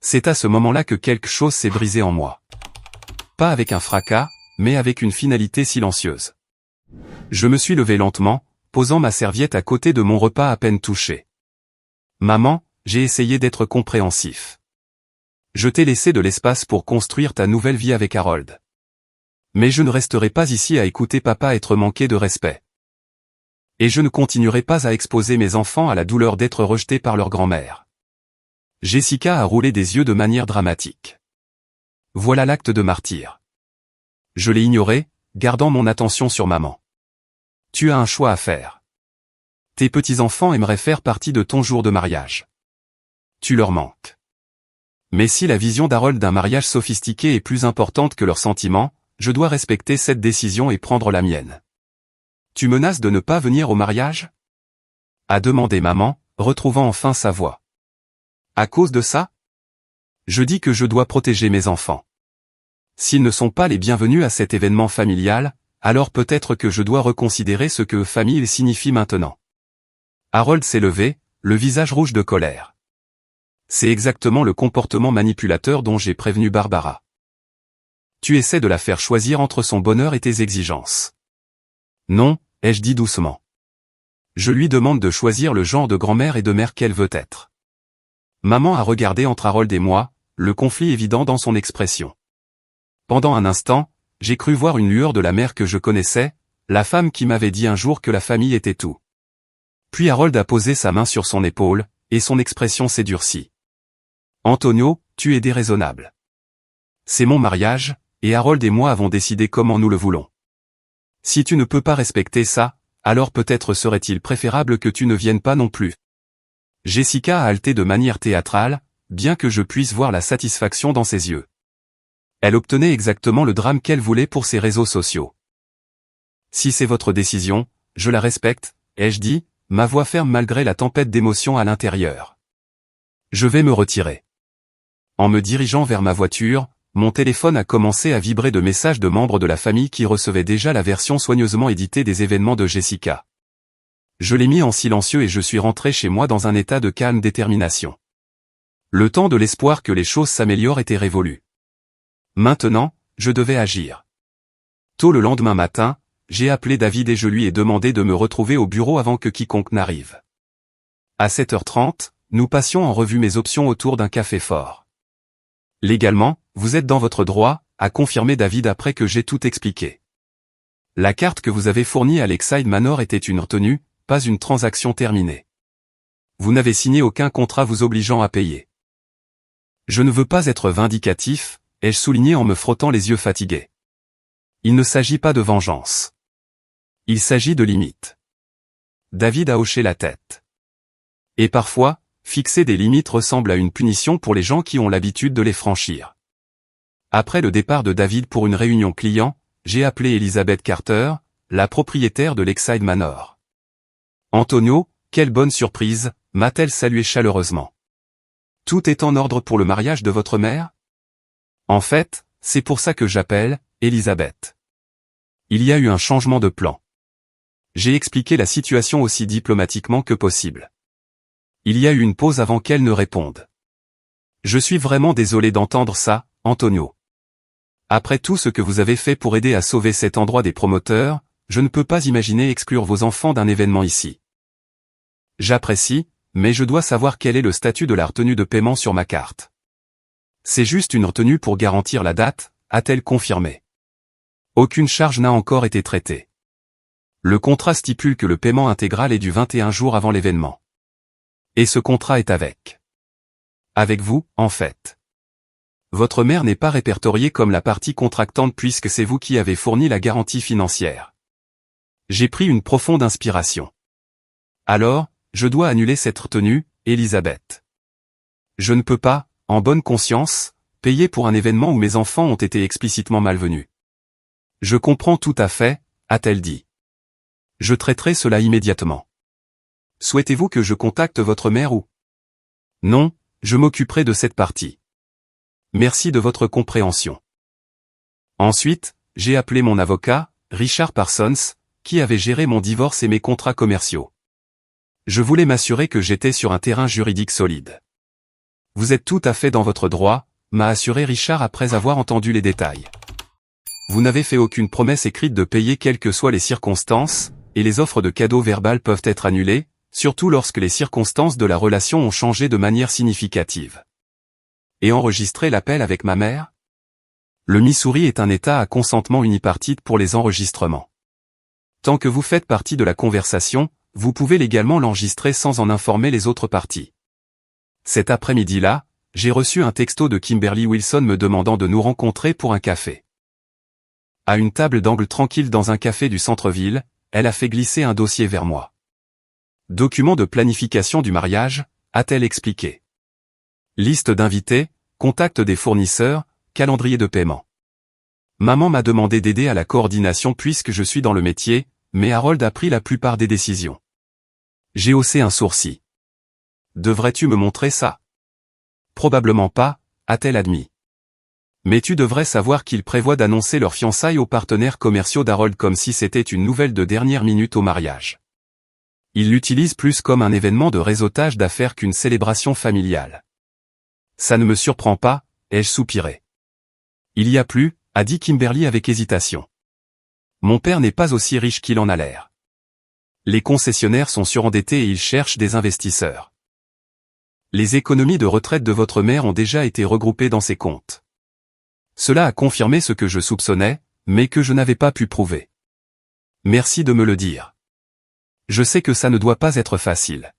C'est à ce moment-là que quelque chose s'est brisé en moi. Pas avec un fracas, mais avec une finalité silencieuse. Je me suis levé lentement, posant ma serviette à côté de mon repas à peine touché. Maman, j'ai essayé d'être compréhensif. Je t'ai laissé de l'espace pour construire ta nouvelle vie avec Harold. Mais je ne resterai pas ici à écouter papa être manqué de respect. Et je ne continuerai pas à exposer mes enfants à la douleur d'être rejetés par leur grand-mère. Jessica a roulé des yeux de manière dramatique. Voilà l'acte de martyr. Je l'ai ignoré, gardant mon attention sur maman. Tu as un choix à faire. Tes petits-enfants aimeraient faire partie de ton jour de mariage. Tu leur manques. Mais si la vision d'Harold d'un mariage sophistiqué est plus importante que leurs sentiments, je dois respecter cette décision et prendre la mienne. Tu menaces de ne pas venir au mariage ? A demandé maman, retrouvant enfin sa voix. À cause de ça ? Je dis que je dois protéger mes enfants. S'ils ne sont pas les bienvenus à cet événement familial, alors peut-être que je dois reconsidérer ce que famille signifie maintenant. Harold s'est levé, le visage rouge de colère. C'est exactement le comportement manipulateur dont j'ai prévenu Barbara. Tu essaies de la faire choisir entre son bonheur et tes exigences. Non, ai-je dit doucement. Je lui demande de choisir le genre de grand-mère et de mère qu'elle veut être. Maman a regardé entre Harold et moi, le conflit évident dans son expression. Pendant un instant, j'ai cru voir une lueur de la mère que je connaissais, la femme qui m'avait dit un jour que la famille était tout. Puis Harold a posé sa main sur son épaule, et son expression s'est durcie. Antonio, tu es déraisonnable. C'est mon mariage, et Harold et moi avons décidé comment nous le voulons. Si tu ne peux pas respecter ça, alors peut-être serait-il préférable que tu ne viennes pas non plus. Jessica a haleté de manière théâtrale, bien que je puisse voir la satisfaction dans ses yeux. Elle obtenait exactement le drame qu'elle voulait pour ses réseaux sociaux. Si c'est votre décision, je la respecte, ai-je dit, ma voix ferme malgré la tempête d'émotions à l'intérieur. Je vais me retirer. En me dirigeant vers ma voiture, mon téléphone a commencé à vibrer de messages de membres de la famille qui recevaient déjà la version soigneusement éditée des événements de Jessica. Je l'ai mis en silencieux et je suis rentré chez moi dans un état de calme détermination. Le temps de l'espoir que les choses s'améliorent était révolu. Maintenant, je devais agir. Tôt le lendemain matin, j'ai appelé David et je lui ai demandé de me retrouver au bureau avant que quiconque n'arrive. À 7h30, nous passions en revue mes options autour d'un café fort. Légalement, vous êtes dans votre droit, a confirmé David après que j'ai tout expliqué. La carte que vous avez fournie à Lakeside Manor était une retenue, pas une transaction terminée. Vous n'avez signé aucun contrat vous obligeant à payer. Je ne veux pas être vindicatif, ai-je souligné en me frottant les yeux fatigués. Il ne s'agit pas de vengeance. Il s'agit de limites. David a hoché la tête. Et parfois, fixer des limites ressemble à une punition pour les gens qui ont l'habitude de les franchir. Après le départ de David pour une réunion client, j'ai appelé Elizabeth Carter, la propriétaire de Lakeside Manor. Antonio, quelle bonne surprise, m'a-t-elle salué chaleureusement. Tout est en ordre pour le mariage de votre mère ? En fait, c'est pour ça que j'appelle, Elizabeth. Il y a eu un changement de plan. J'ai expliqué la situation aussi diplomatiquement que possible. Il y a eu une pause avant qu'elle ne réponde. Je suis vraiment désolé d'entendre ça, Antonio. Après tout ce que vous avez fait pour aider à sauver cet endroit des promoteurs, je ne peux pas imaginer exclure vos enfants d'un événement ici. J'apprécie, mais je dois savoir quel est le statut de la retenue de paiement sur ma carte. C'est juste une retenue pour garantir la date, a-t-elle confirmé. Aucune charge n'a encore été traitée. Le contrat stipule que le paiement intégral est dû 21 jours avant l'événement. Et ce contrat est avec vous, en fait. Votre mère n'est pas répertoriée comme la partie contractante puisque c'est vous qui avez fourni la garantie financière. J'ai pris une profonde inspiration. Alors, je dois annuler cette retenue, Elizabeth. Je ne peux pas, en bonne conscience, payer pour un événement où mes enfants ont été explicitement malvenus. Je comprends tout à fait, a-t-elle dit. Je traiterai cela immédiatement. Souhaitez-vous que je contacte votre mère ou ? Non, je m'occuperai de cette partie. Merci de votre compréhension. Ensuite, j'ai appelé mon avocat, Richard Parsons, qui avait géré mon divorce et mes contrats commerciaux. Je voulais m'assurer que j'étais sur un terrain juridique solide. Vous êtes tout à fait dans votre droit, m'a assuré Richard après avoir entendu les détails. Vous n'avez fait aucune promesse écrite de payer quelles que soient les circonstances, et les offres de cadeaux verbales peuvent être annulées, surtout lorsque les circonstances de la relation ont changé de manière significative. Et enregistrer l'appel avec ma mère? Le Missouri est un État à consentement unipartite pour les enregistrements. Tant que vous faites partie de la conversation, vous pouvez légalement l'enregistrer sans en informer les autres parties. Cet après-midi-là, j'ai reçu un texto de Kimberly Wilson me demandant de nous rencontrer pour un café. À une table d'angle tranquille dans un café du centre-ville, elle a fait glisser un dossier vers moi. Document de planification du mariage, a-t-elle expliqué. Liste d'invités, contact des fournisseurs, calendrier de paiement. Maman m'a demandé d'aider à la coordination puisque je suis dans le métier, mais Harold a pris la plupart des décisions. J'ai haussé un sourcil. Devrais-tu me montrer ça? Probablement pas, a-t-elle admis. Mais tu devrais savoir qu'ils prévoient d'annoncer leurs fiançailles aux partenaires commerciaux d'Harold comme si c'était une nouvelle de dernière minute au mariage. Ils l'utilisent plus comme un événement de réseautage d'affaires qu'une célébration familiale. Ça ne me surprend pas, ai-je soupiré. Il y a plus, a dit Kimberly avec hésitation. Mon père n'est pas aussi riche qu'il en a l'air. Les concessionnaires sont surendettés et ils cherchent des investisseurs. Les économies de retraite de votre mère ont déjà été regroupées dans ses comptes. Cela a confirmé ce que je soupçonnais, mais que je n'avais pas pu prouver. Merci de me le dire. Je sais que ça ne doit pas être facile.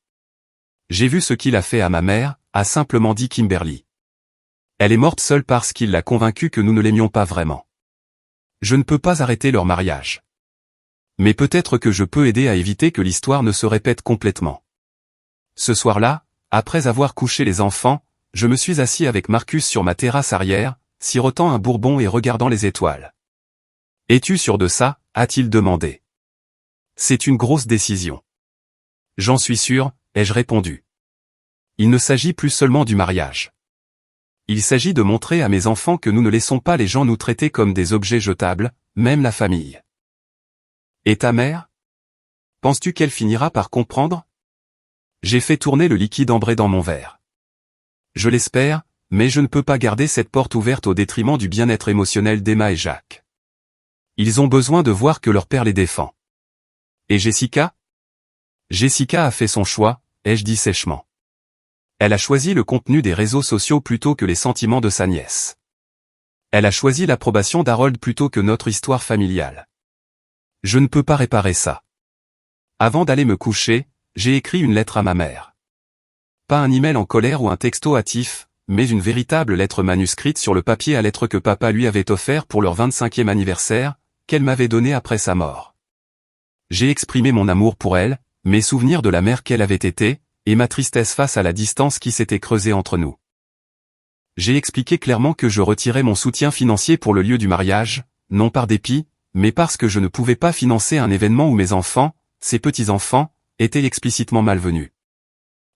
J'ai vu ce qu'il a fait à ma mère, a simplement dit Kimberly. Elle est morte seule parce qu'il l'a convaincue que nous ne l'aimions pas vraiment. Je ne peux pas arrêter leur mariage. Mais peut-être que je peux aider à éviter que l'histoire ne se répète complètement. Ce soir-là, après avoir couché les enfants, je me suis assis avec Marcus sur ma terrasse arrière, sirotant un bourbon et regardant les étoiles. « Es-tu sûr de ça ?» a-t-il demandé. « C'est une grosse décision. »« J'en suis sûr », ai-je répondu. Il ne s'agit plus seulement du mariage. Il s'agit de montrer à mes enfants que nous ne laissons pas les gens nous traiter comme des objets jetables, même la famille. « Et ta mère? Penses-tu qu'elle finira par comprendre ?» J'ai fait tourner le liquide ambré dans mon verre. Je l'espère, mais je ne peux pas garder cette porte ouverte au détriment du bien-être émotionnel d'Emma et Jacques. Ils ont besoin de voir que leur père les défend. Et Jessica? Jessica a fait son choix, ai-je dit sèchement. Elle a choisi le contenu des réseaux sociaux plutôt que les sentiments de sa nièce. Elle a choisi l'approbation d'Harold plutôt que notre histoire familiale. Je ne peux pas réparer ça. Avant d'aller me coucher, j'ai écrit une lettre à ma mère. Pas un email en colère ou un texto hâtif, mais une véritable lettre manuscrite sur le papier à lettres que papa lui avait offert pour leur 25e anniversaire, qu'elle m'avait donné après sa mort. J'ai exprimé mon amour pour elle, mes souvenirs de la mère qu'elle avait été, et ma tristesse face à la distance qui s'était creusée entre nous. J'ai expliqué clairement que je retirais mon soutien financier pour le lieu du mariage, non par dépit, mais parce que je ne pouvais pas financer un événement où mes enfants, ses petits-enfants, étaient explicitement malvenus.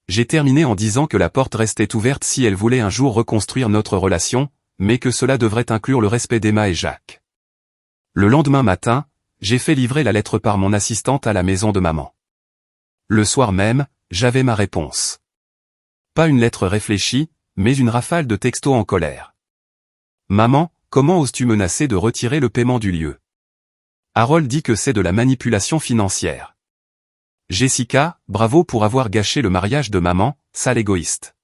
J'ai terminé en disant que la porte restait ouverte si elle voulait un jour reconstruire notre relation, mais que cela devrait inclure le respect d'Emma et Jacques. Le lendemain matin, j'ai fait livrer la lettre par mon assistante à la maison de maman. Le soir même, j'avais ma réponse. Pas une lettre réfléchie, mais une rafale de textos en colère. Maman, comment oses-tu menacer de retirer le paiement du lieu? Harold dit que c'est de la manipulation financière. Jessica, bravo pour avoir gâché le mariage de maman, sale égoïste.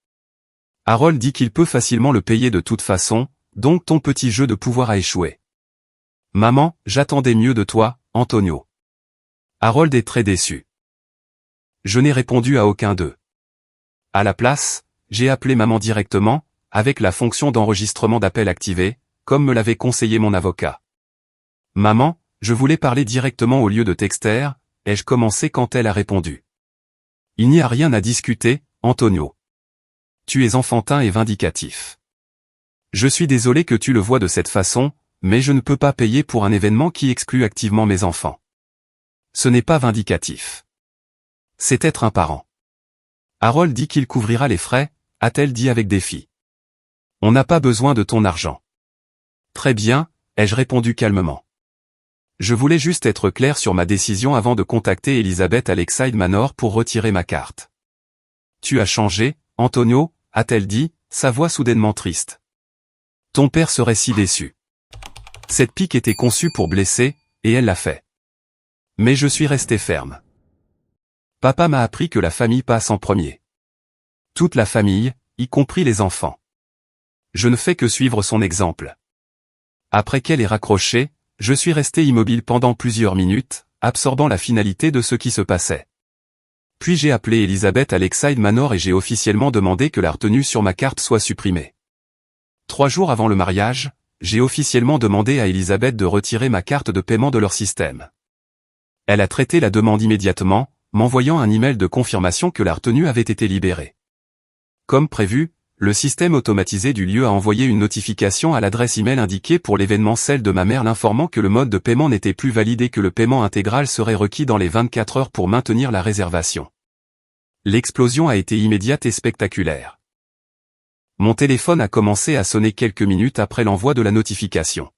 Harold dit qu'il peut facilement le payer de toute façon, donc ton petit jeu de pouvoir a échoué. Maman, j'attendais mieux de toi, Antonio. Harold est très déçu. Je n'ai répondu à aucun d'eux. À la place, j'ai appelé maman directement, avec la fonction d'enregistrement d'appel activée, comme me l'avait conseillé mon avocat. Maman, je voulais parler directement au lieu de texter, ai-je commencé quand elle a répondu. Il n'y a rien à discuter, Antonio. Tu es enfantin et vindicatif. Je suis désolé que tu le vois de cette façon, mais je ne peux pas payer pour un événement qui exclut activement mes enfants. Ce n'est pas vindicatif. C'est être un parent. Harold dit qu'il couvrira les frais, a-t-elle dit avec défi. On n'a pas besoin de ton argent. Très bien, ai-je répondu calmement. Je voulais juste être clair sur ma décision avant de contacter Elizabeth à Lakeside Manor pour retirer ma carte. Tu as changé, Antonio, a-t-elle dit, sa voix soudainement triste. Ton père serait si déçu. Cette pique était conçue pour blesser, et elle l'a fait. Mais je suis resté ferme. Papa m'a appris que la famille passe en premier. Toute la famille, y compris les enfants. Je ne fais que suivre son exemple. Après qu'elle ait raccroché, je suis resté immobile pendant plusieurs minutes, absorbant la finalité de ce qui se passait. Puis j'ai appelé Elizabeth à Lakeside Manor et j'ai officiellement demandé que la retenue sur ma carte soit supprimée. 3 jours avant le mariage, j'ai officiellement demandé à Elizabeth de retirer ma carte de paiement de leur système. Elle a traité la demande immédiatement, m'envoyant un email de confirmation que la retenue avait été libérée. Comme prévu, le système automatisé du lieu a envoyé une notification à l'adresse email indiquée pour l'événement, celle de ma mère, l'informant que le mode de paiement n'était plus validé et que le paiement intégral serait requis dans les 24 heures pour maintenir la réservation. L'explosion a été immédiate et spectaculaire. Mon téléphone a commencé à sonner quelques minutes après l'envoi de la notification.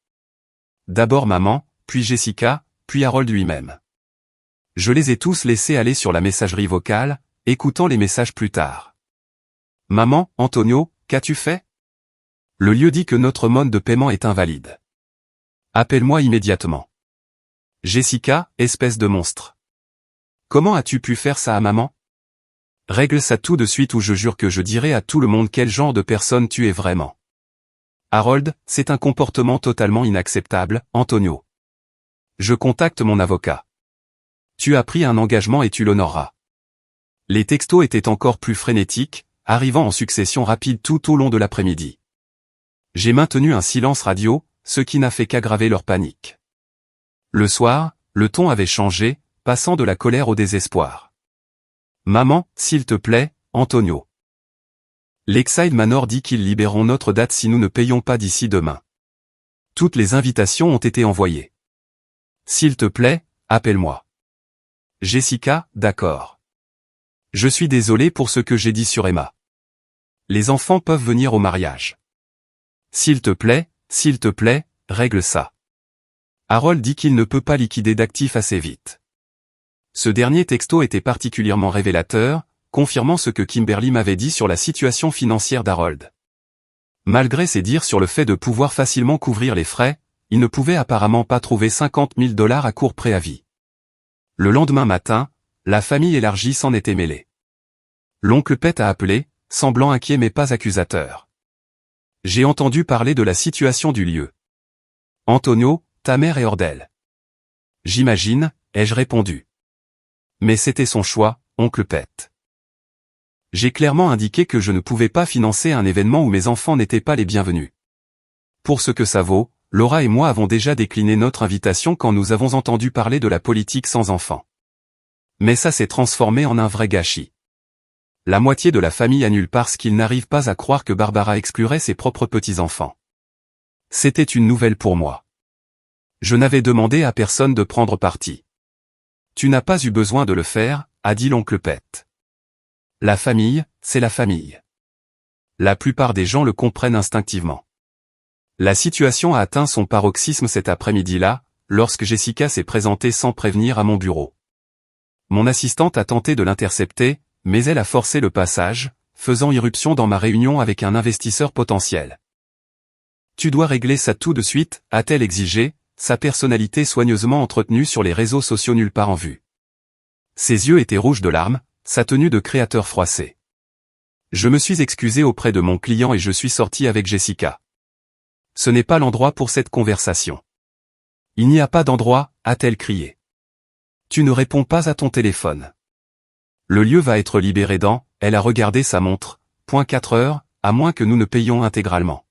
D'abord maman, puis Jessica, puis Harold lui-même. Je les ai tous laissés aller sur la messagerie vocale, écoutant les messages plus tard. Maman, Antonio, qu'as-tu fait? Le lieu dit que notre mode de paiement est invalide. Appelle-moi immédiatement. Jessica, espèce de monstre. Comment as-tu pu faire ça à maman? Règle ça tout de suite ou je jure que je dirai à tout le monde quel genre de personne tu es vraiment. Harold, c'est un comportement totalement inacceptable, Antonio. Je contacte mon avocat. Tu as pris un engagement et tu l'honoreras. Les textos étaient encore plus frénétiques, arrivant en succession rapide tout au long de l'après-midi. J'ai maintenu un silence radio, ce qui n'a fait qu'aggraver leur panique. Le soir, le ton avait changé, passant de la colère au désespoir. Maman, s'il te plaît, Antonio. Lakeside Manor dit qu'ils libéreront notre date si nous ne payons pas d'ici demain. Toutes les invitations ont été envoyées. S'il te plaît, appelle-moi. Jessica, d'accord. Je suis désolé pour ce que j'ai dit sur Emma. Les enfants peuvent venir au mariage. S'il te plaît, règle ça. Harold dit qu'il ne peut pas liquider d'actifs assez vite. Ce dernier texto était particulièrement révélateur, confirmant ce que Kimberly m'avait dit sur la situation financière d'Harold. Malgré ses dires sur le fait de pouvoir facilement couvrir les frais, il ne pouvait apparemment pas trouver 50 000 $ à court préavis. Le lendemain matin, la famille élargie s'en était mêlée. L'oncle Pet a appelé, semblant inquiet mais pas accusateur. J'ai entendu parler de la situation du lieu. Antonio, ta mère est hors d'elle. J'imagine, ai-je répondu. Mais c'était son choix, oncle Pet. J'ai clairement indiqué que je ne pouvais pas financer un événement où mes enfants n'étaient pas les bienvenus. Pour ce que ça vaut, Laura et moi avons déjà décliné notre invitation quand nous avons entendu parler de la politique sans enfants. Mais ça s'est transformé en un vrai gâchis. La moitié de la famille annule parce qu'ils n'arrivent pas à croire que Barbara exclurait ses propres petits-enfants. C'était une nouvelle pour moi. Je n'avais demandé à personne de prendre parti. Tu n'as pas eu besoin de le faire, a dit l'oncle Pet. La famille, c'est la famille. La plupart des gens le comprennent instinctivement. La situation a atteint son paroxysme cet après-midi-là, lorsque Jessica s'est présentée sans prévenir à mon bureau. Mon assistante a tenté de l'intercepter, mais elle a forcé le passage, faisant irruption dans ma réunion avec un investisseur potentiel. Tu dois régler ça tout de suite, a-t-elle exigé, sa personnalité soigneusement entretenue sur les réseaux sociaux nulle part en vue. Ses yeux étaient rouges de larmes, sa tenue de créateur froissée. Je me suis excusé auprès de mon client et je suis sorti avec Jessica. Ce n'est pas l'endroit pour cette conversation. Il n'y a pas d'endroit, a-t-elle crié. Tu ne réponds pas à ton téléphone. Le lieu va être libéré dans, elle a regardé sa montre, 4 heures, à moins que nous ne payions intégralement.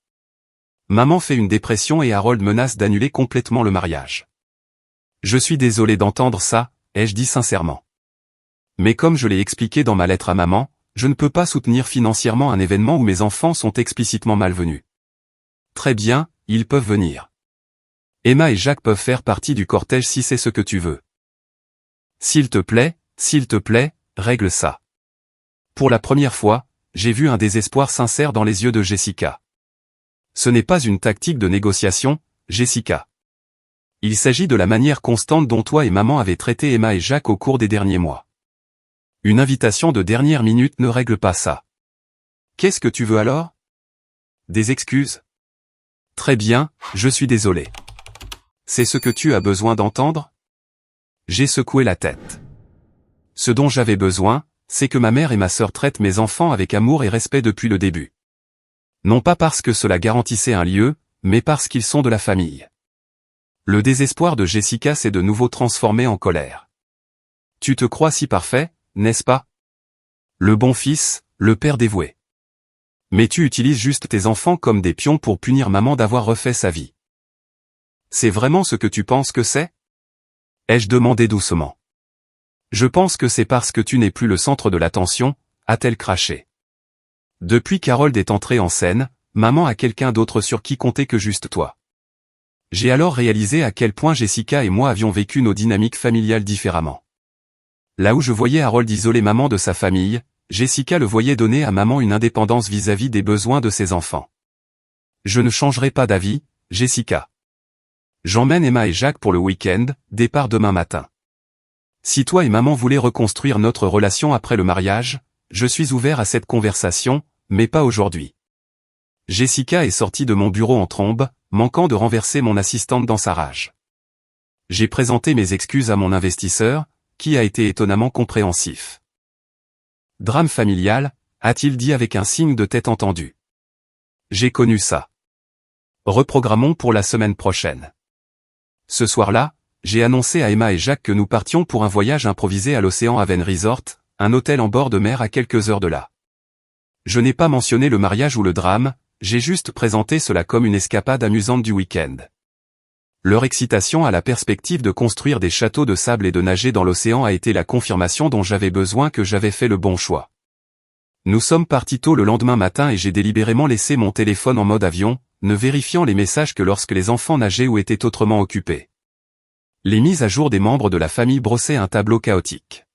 Maman fait une dépression et Harold menace d'annuler complètement le mariage. Je suis désolé d'entendre ça, ai-je dit sincèrement. Mais comme je l'ai expliqué dans ma lettre à maman, je ne peux pas soutenir financièrement un événement où mes enfants sont explicitement malvenus. Très bien, ils peuvent venir. Emma et Jacques peuvent faire partie du cortège si c'est ce que tu veux. S'il te plaît, règle ça. Pour la première fois, j'ai vu un désespoir sincère dans les yeux de Jessica. Ce n'est pas une tactique de négociation, Jessica. Il s'agit de la manière constante dont toi et maman avez traité Emma et Jacques au cours des derniers mois. Une invitation de dernière minute ne règle pas ça. Qu'est-ce que tu veux alors? Des excuses? Très bien, je suis désolé. C'est ce que tu as besoin d'entendre? J'ai secoué la tête. Ce dont j'avais besoin, c'est que ma mère et ma sœur traitent mes enfants avec amour et respect depuis le début. Non pas parce que cela garantissait un lieu, mais parce qu'ils sont de la famille. Le désespoir de Jessica s'est de nouveau transformé en colère. Tu te crois si parfait, n'est-ce pas? Le bon fils, le père dévoué. Mais tu utilises juste tes enfants comme des pions pour punir maman d'avoir refait sa vie. C'est vraiment ce que tu penses que c'est? Ai-je demandé doucement. Je pense que c'est parce que tu n'es plus le centre de l'attention, a-t-elle craché. Depuis qu'Harold est entré en scène, maman a quelqu'un d'autre sur qui compter que juste toi. J'ai alors réalisé à quel point Jessica et moi avions vécu nos dynamiques familiales différemment. Là où je voyais Harold isoler maman de sa famille, Jessica le voyait donner à maman une indépendance vis-à-vis des besoins de ses enfants. Je ne changerai pas d'avis, Jessica. J'emmène Emma et Jacques pour le week-end, départ demain matin. Si toi et maman voulez reconstruire notre relation après le mariage, je suis ouvert à cette conversation, mais pas aujourd'hui. Jessica est sortie de mon bureau en trombe, manquant de renverser mon assistante dans sa rage. J'ai présenté mes excuses à mon investisseur, qui a été étonnamment compréhensif. Drame familial, a-t-il dit avec un signe de tête entendu. J'ai connu ça. Reprogrammons pour la semaine prochaine. Ce soir-là, j'ai annoncé à Emma et Jacques que nous partions pour un voyage improvisé à l'Océan Haven Resort, un hôtel en bord de mer à quelques heures de là. Je n'ai pas mentionné le mariage ou le drame, j'ai juste présenté cela comme une escapade amusante du week-end. Leur excitation à la perspective de construire des châteaux de sable et de nager dans l'océan a été la confirmation dont j'avais besoin que j'avais fait le bon choix. Nous sommes partis tôt le lendemain matin et j'ai délibérément laissé mon téléphone en mode avion, ne vérifiant les messages que lorsque les enfants nageaient ou étaient autrement occupés. Les mises à jour des membres de la famille brossaient un tableau chaotique.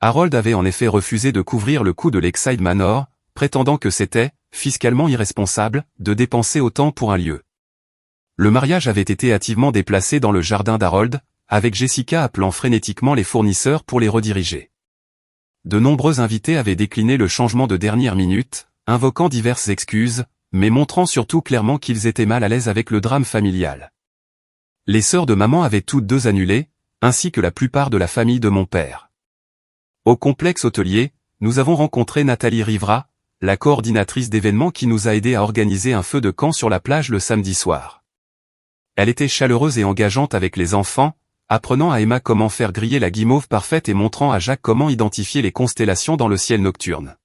Harold avait en effet refusé de couvrir le coût de Lakeside Manor, prétendant que c'était, fiscalement irresponsable, de dépenser autant pour un lieu. Le mariage avait été hâtivement déplacé dans le jardin d'Harold, avec Jessica appelant frénétiquement les fournisseurs pour les rediriger. De nombreux invités avaient décliné le changement de dernière minute, invoquant diverses excuses, mais montrant surtout clairement qu'ils étaient mal à l'aise avec le drame familial. Les sœurs de maman avaient toutes deux annulé, ainsi que la plupart de la famille de mon père. Au complexe hôtelier, nous avons rencontré Nathalie Rivera, la coordinatrice d'événements qui nous a aidés à organiser un feu de camp sur la plage le samedi soir. Elle était chaleureuse et engageante avec les enfants, apprenant à Emma comment faire griller la guimauve parfaite et montrant à Jacques comment identifier les constellations dans le ciel nocturne.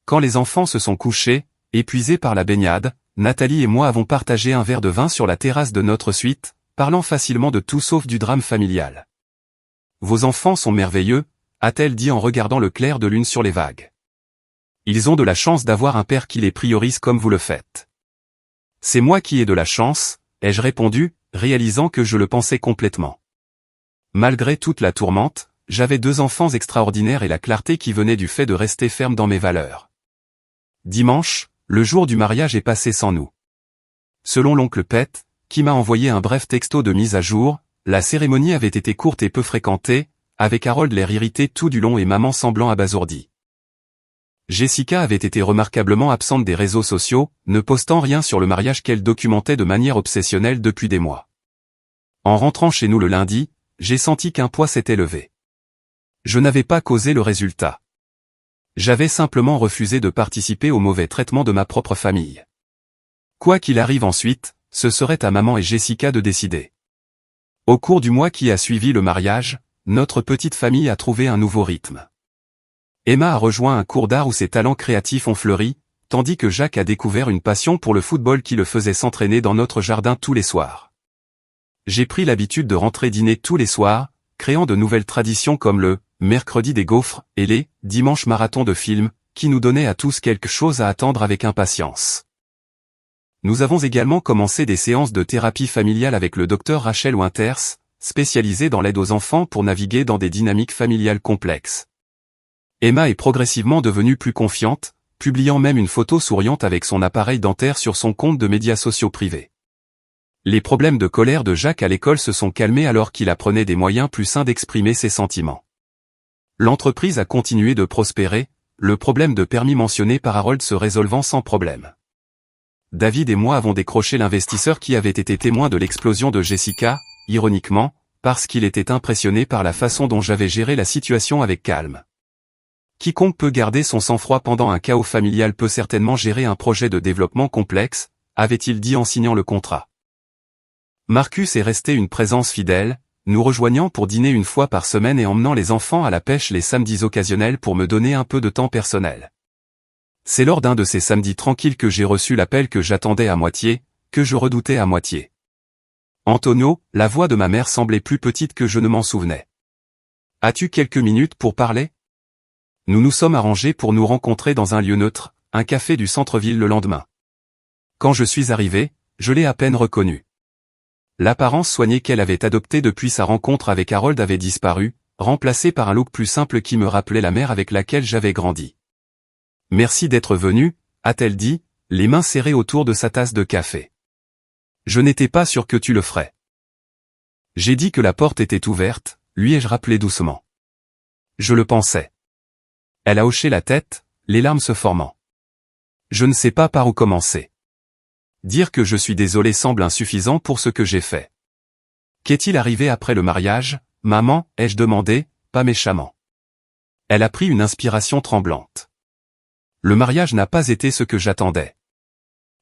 Quand les enfants se sont couchés, épuisés par la baignade, Nathalie et moi avons partagé un verre de vin sur la terrasse de notre suite, parlant facilement de tout sauf du drame familial. Vos enfants sont merveilleux, a-t-elle dit en regardant le clair de lune sur les vagues. Ils ont de la chance d'avoir un père qui les priorise comme vous le faites. C'est moi qui ai de la chance, ai-je répondu, réalisant que je le pensais complètement. Malgré toute la tourmente, j'avais deux enfants extraordinaires et la clarté qui venait du fait de rester ferme dans mes valeurs. Dimanche, le jour du mariage est passé sans nous. Selon l'oncle Pet, qui m'a envoyé un bref texto de mise à jour, la cérémonie avait été courte et peu fréquentée, avec Harold l'air irrité tout du long et maman semblant abasourdie. Jessica avait été remarquablement absente des réseaux sociaux, ne postant rien sur le mariage qu'elle documentait de manière obsessionnelle depuis des mois. En rentrant chez nous le lundi, j'ai senti qu'un poids s'était levé. Je n'avais pas causé le résultat. J'avais simplement refusé de participer au mauvais traitement de ma propre famille. Quoi qu'il arrive ensuite, ce serait à maman et Jessica de décider. Au cours du mois qui a suivi le mariage, notre petite famille a trouvé un nouveau rythme. Emma a rejoint un cours d'art où ses talents créatifs ont fleuri, tandis que Jacques a découvert une passion pour le football qui le faisait s'entraîner dans notre jardin tous les soirs. J'ai pris l'habitude de rentrer dîner tous les soirs, créant de nouvelles traditions comme le « mercredi des gaufres » et les « dimanches marathon de films », qui nous donnaient à tous quelque chose à attendre avec impatience. Nous avons également commencé des séances de thérapie familiale avec le docteur Rachel Winters, spécialisée dans l'aide aux enfants pour naviguer dans des dynamiques familiales complexes. Emma est progressivement devenue plus confiante, publiant même une photo souriante avec son appareil dentaire sur son compte de médias sociaux privés. Les problèmes de colère de Jacques à l'école se sont calmés alors qu'il apprenait des moyens plus sains d'exprimer ses sentiments. L'entreprise a continué de prospérer, le problème de permis mentionné par Harold se résolvant sans problème. David et moi avons décroché l'investisseur qui avait été témoin de l'explosion de Jessica, ironiquement, parce qu'il était impressionné par la façon dont j'avais géré la situation avec calme. Quiconque peut garder son sang-froid pendant un chaos familial peut certainement gérer un projet de développement complexe, avait-il dit en signant le contrat. Marcus est resté une présence fidèle, nous rejoignant pour dîner une fois par semaine et emmenant les enfants à la pêche les samedis occasionnels pour me donner un peu de temps personnel. C'est lors d'un de ces samedis tranquilles que j'ai reçu l'appel que j'attendais à moitié, que je redoutais à moitié. Antonio, la voix de ma mère semblait plus petite que je ne m'en souvenais. As-tu quelques minutes pour parler? Nous nous sommes arrangés pour nous rencontrer dans un lieu neutre, un café du centre-ville le lendemain. Quand je suis arrivé, je l'ai à peine reconnue. L'apparence soignée qu'elle avait adoptée depuis sa rencontre avec Harold avait disparu, remplacée par un look plus simple qui me rappelait la mère avec laquelle j'avais grandi. Merci d'être venu, a-t-elle dit, les mains serrées autour de sa tasse de café. Je n'étais pas sûr que tu le ferais. J'ai dit que la porte était ouverte, lui ai-je rappelé doucement. Je le pensais. Elle a hoché la tête, les larmes se formant. Je ne sais pas par où commencer. Dire que je suis désolé semble insuffisant pour ce que j'ai fait. Qu'est-il arrivé après le mariage, maman, ai-je demandé, pas méchamment. Elle a pris une inspiration tremblante. Le mariage n'a pas été ce que j'attendais.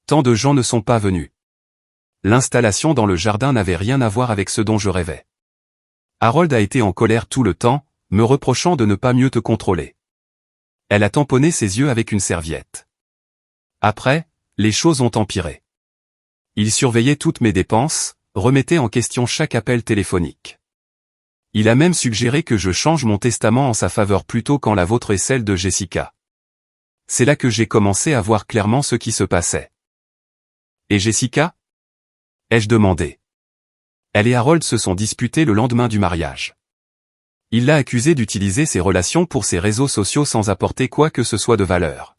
Tant de gens ne sont pas venus. L'installation dans le jardin n'avait rien à voir avec ce dont je rêvais. Harold a été en colère tout le temps, me reprochant de ne pas mieux te contrôler. Elle a tamponné ses yeux avec une serviette. Après, les choses ont empiré. Il surveillait toutes mes dépenses, remettait en question chaque appel téléphonique. Il a même suggéré que je change mon testament en sa faveur plutôt qu'en la vôtre et celle de Jessica. C'est là que j'ai commencé à voir clairement ce qui se passait. Et Jessica? Ai-je demandé. Elle et Harold se sont disputés le lendemain du mariage. Il l'a accusée d'utiliser ses relations pour ses réseaux sociaux sans apporter quoi que ce soit de valeur.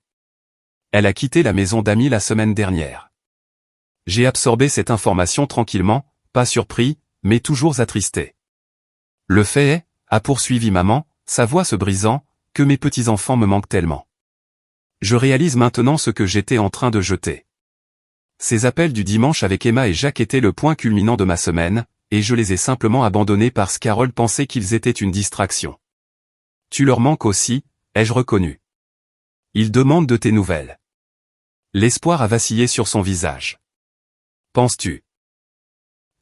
Elle a quitté la maison d'amis la semaine dernière. J'ai absorbé cette information tranquillement, pas surpris, mais toujours attristé. Le fait est, a poursuivi maman, sa voix se brisant, que mes petits-enfants me manquent tellement. Je réalise maintenant ce que j'étais en train de jeter. Ces appels du dimanche avec Emma et Jacques étaient le point culminant de ma semaine, et je les ai simplement abandonnés parce qu'Harold pensait qu'ils étaient une distraction. Tu leur manques aussi, ai-je reconnu. Ils demandent de tes nouvelles. L'espoir a vacillé sur son visage. Penses-tu?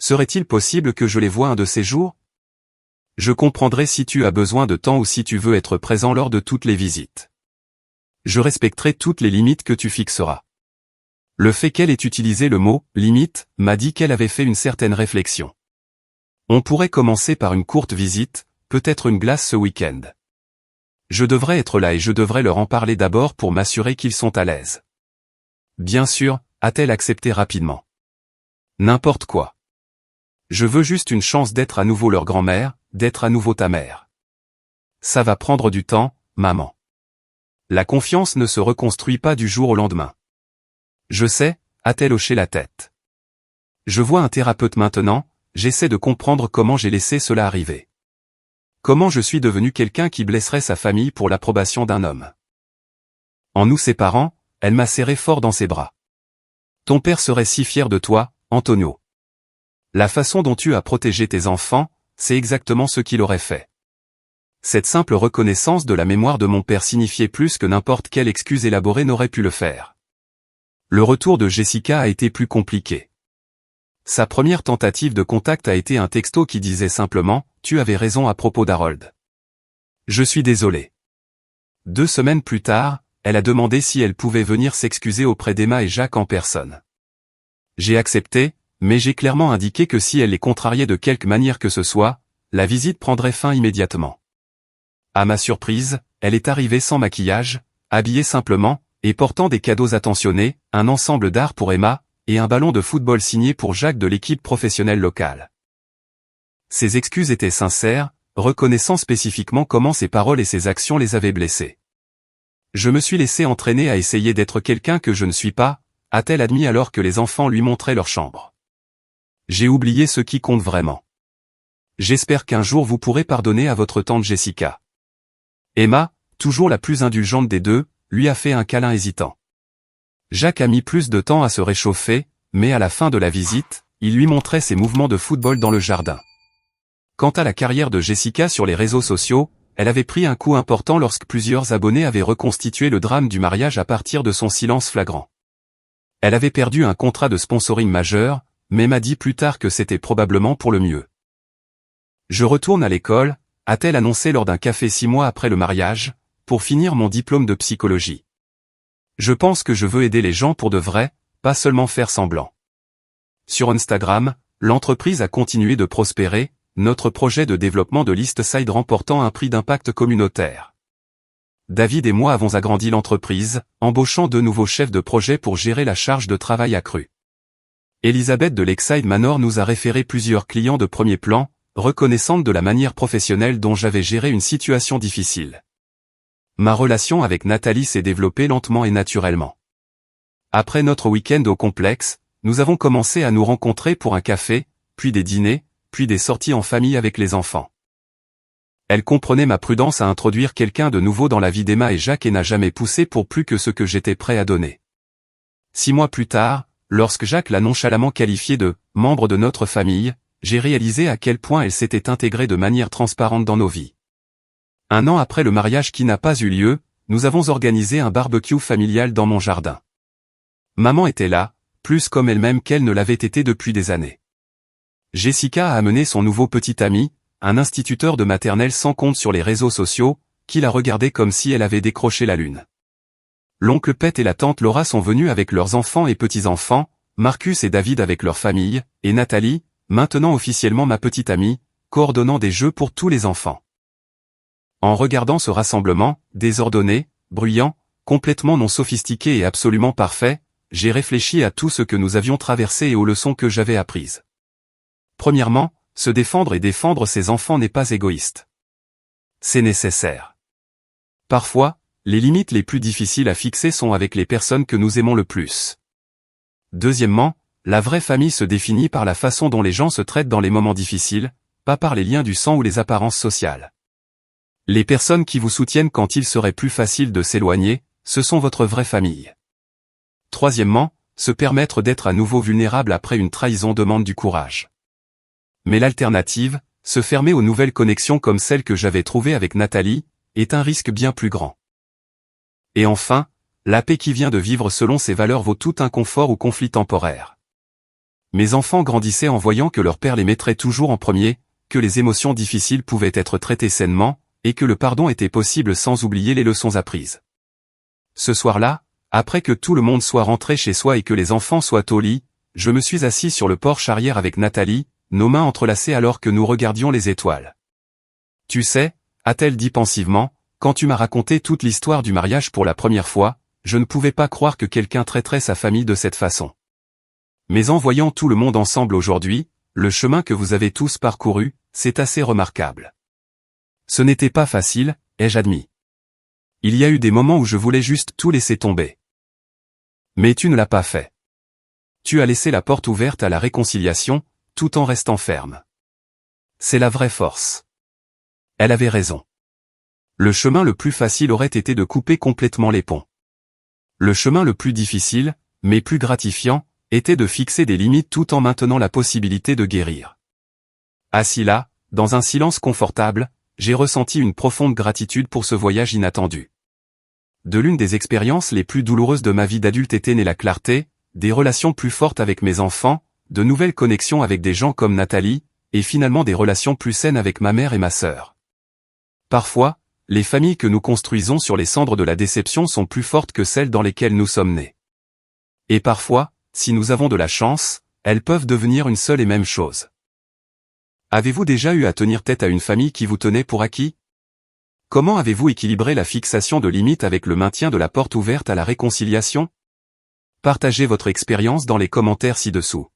Serait-il possible que je les voie un de ces jours? Je comprendrai si tu as besoin de temps ou si tu veux être présent lors de toutes les visites. Je respecterai toutes les limites que tu fixeras. Le fait qu'elle ait utilisé le mot « limite » m'a dit qu'elle avait fait une certaine réflexion. On pourrait commencer par une courte visite, peut-être une glace ce week-end. Je devrais être là et je devrais leur en parler d'abord pour m'assurer qu'ils sont à l'aise. Bien sûr, a-t-elle accepté rapidement. N'importe quoi. Je veux juste une chance d'être à nouveau leur grand-mère, d'être à nouveau ta mère. Ça va prendre du temps, maman. La confiance ne se reconstruit pas du jour au lendemain. Je sais, a-t-elle hoché la tête. Je vois un thérapeute maintenant, j'essaie de comprendre comment j'ai laissé cela arriver. Comment je suis devenu quelqu'un qui blesserait sa famille pour l'approbation d'un homme. En nous séparant, elle m'a serré fort dans ses bras. Ton père serait si fier de toi, Antonio. La façon dont tu as protégé tes enfants, c'est exactement ce qu'il aurait fait. Cette simple reconnaissance de la mémoire de mon père signifiait plus que n'importe quelle excuse élaborée n'aurait pu le faire. Le retour de Jessica a été plus compliqué. Sa première tentative de contact a été un texto qui disait simplement « Tu avais raison à propos d'Harold. Je suis désolé. » 2 semaines plus tard, elle a demandé si elle pouvait venir s'excuser auprès d'Emma et Jacques en personne. J'ai accepté, mais j'ai clairement indiqué que si elle les contrariait de quelque manière que ce soit, la visite prendrait fin immédiatement. À ma surprise, elle est arrivée sans maquillage, habillée simplement, et portant des cadeaux attentionnés, un ensemble d'art pour Emma, et un ballon de football signé pour Jacques de l'équipe professionnelle locale. Ses excuses étaient sincères, reconnaissant spécifiquement comment ses paroles et ses actions les avaient blessés. Je me suis laissé entraîner à essayer d'être quelqu'un que je ne suis pas, a-t-elle admis alors que les enfants lui montraient leur chambre. J'ai oublié ce qui compte vraiment. J'espère qu'un jour vous pourrez pardonner à votre tante Jessica. Emma, toujours la plus indulgente des deux, lui a fait un câlin hésitant. Jacques a mis plus de temps à se réchauffer, mais à la fin de la visite, il lui montrait ses mouvements de football dans le jardin. Quant à la carrière de Jessica sur les réseaux sociaux, elle avait pris un coup important lorsque plusieurs abonnés avaient reconstitué le drame du mariage à partir de son silence flagrant. Elle avait perdu un contrat de sponsoring majeur, mais m'a dit plus tard que c'était probablement pour le mieux. Je retourne à l'école, a-t-elle annoncé lors d'un café 6 mois après le mariage, pour finir mon diplôme de psychologie. Je pense que je veux aider les gens pour de vrai, pas seulement faire semblant. Sur Instagram, l'entreprise a continué de prospérer, notre projet de développement de ListSide remportant un prix d'impact communautaire. David et moi avons agrandi l'entreprise, embauchant 2 nouveaux chefs de projet pour gérer la charge de travail accrue. Elisabeth de Lakeside Manor nous a référé plusieurs clients de premier plan, reconnaissante de la manière professionnelle dont j'avais géré une situation difficile. Ma relation avec Nathalie s'est développée lentement et naturellement. Après notre week-end au complexe, nous avons commencé à nous rencontrer pour un café, puis des dîners, puis des sorties en famille avec les enfants. Elle comprenait ma prudence à introduire quelqu'un de nouveau dans la vie d'Emma et Jacques et n'a jamais poussé pour plus que ce que j'étais prêt à donner. 6 mois plus tard, lorsque Jacques l'a nonchalamment qualifiée de « membre de notre famille », j'ai réalisé à quel point elle s'était intégrée de manière transparente dans nos vies. 1 an après le mariage qui n'a pas eu lieu, nous avons organisé un barbecue familial dans mon jardin. Maman était là, plus comme elle-même qu'elle ne l'avait été depuis des années. Jessica a amené son nouveau petit ami, un instituteur de maternelle sans compte sur les réseaux sociaux, qui la regardait comme si elle avait décroché la lune. L'oncle Pet et la tante Laura sont venus avec leurs enfants et petits-enfants, Marcus et David avec leur famille, et Nathalie, maintenant officiellement ma petite amie, coordonnant des jeux pour tous les enfants. En regardant ce rassemblement, désordonné, bruyant, complètement non sophistiqué et absolument parfait, j'ai réfléchi à tout ce que nous avions traversé et aux leçons que j'avais apprises. Premièrement, se défendre et défendre ses enfants n'est pas égoïste. C'est nécessaire. Parfois, les limites les plus difficiles à fixer sont avec les personnes que nous aimons le plus. Deuxièmement, la vraie famille se définit par la façon dont les gens se traitent dans les moments difficiles, pas par les liens du sang ou les apparences sociales. Les personnes qui vous soutiennent quand il serait plus facile de s'éloigner, ce sont votre vraie famille. Troisièmement, se permettre d'être à nouveau vulnérable après une trahison demande du courage. Mais l'alternative, se fermer aux nouvelles connexions comme celle que j'avais trouvée avec Nathalie, est un risque bien plus grand. Et enfin, la paix qui vient de vivre selon ses valeurs vaut tout inconfort ou conflit temporaire. Mes enfants grandissaient en voyant que leur père les mettrait toujours en premier, que les émotions difficiles pouvaient être traitées sainement, et que le pardon était possible sans oublier les leçons apprises. Ce soir-là, après que tout le monde soit rentré chez soi et que les enfants soient au lit, je me suis assis sur le porche arrière avec Nathalie, nos mains entrelacées alors que nous regardions les étoiles. « Tu sais, » a-t-elle dit pensivement, « quand tu m'as raconté toute l'histoire du mariage pour la première fois, je ne pouvais pas croire que quelqu'un traiterait sa famille de cette façon. Mais en voyant tout le monde ensemble aujourd'hui, le chemin que vous avez tous parcouru, c'est assez remarquable. Ce n'était pas facile, ai-je admis. Il y a eu des moments où je voulais juste tout laisser tomber. Mais tu ne l'as pas fait. Tu as laissé la porte ouverte à la réconciliation, tout en restant ferme. C'est la vraie force. » Elle avait raison. Le chemin le plus facile aurait été de couper complètement les ponts. Le chemin le plus difficile, mais plus gratifiant, était de fixer des limites tout en maintenant la possibilité de guérir. Assis là, dans un silence confortable, j'ai ressenti une profonde gratitude pour ce voyage inattendu. De l'une des expériences les plus douloureuses de ma vie d'adulte était née la clarté, des relations plus fortes avec mes enfants, de nouvelles connexions avec des gens comme Nathalie, et finalement des relations plus saines avec ma mère et ma sœur. Parfois, les familles que nous construisons sur les cendres de la déception sont plus fortes que celles dans lesquelles nous sommes nés. Et parfois, si nous avons de la chance, elles peuvent devenir une seule et même chose. Avez-vous déjà eu à tenir tête à une famille qui vous tenait pour acquis? Comment avez-vous équilibré la fixation de limites avec le maintien de la porte ouverte à la réconciliation? Partagez votre expérience dans les commentaires ci-dessous.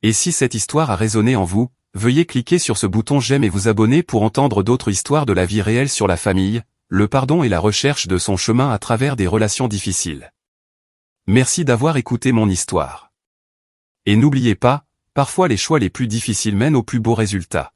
Et si cette histoire a résonné en vous, veuillez cliquer sur ce bouton j'aime et vous abonner pour entendre d'autres histoires de la vie réelle sur la famille, le pardon et la recherche de son chemin à travers des relations difficiles. Merci d'avoir écouté mon histoire. Et n'oubliez pas, Parfois les choix les plus difficiles mènent aux plus beaux résultats.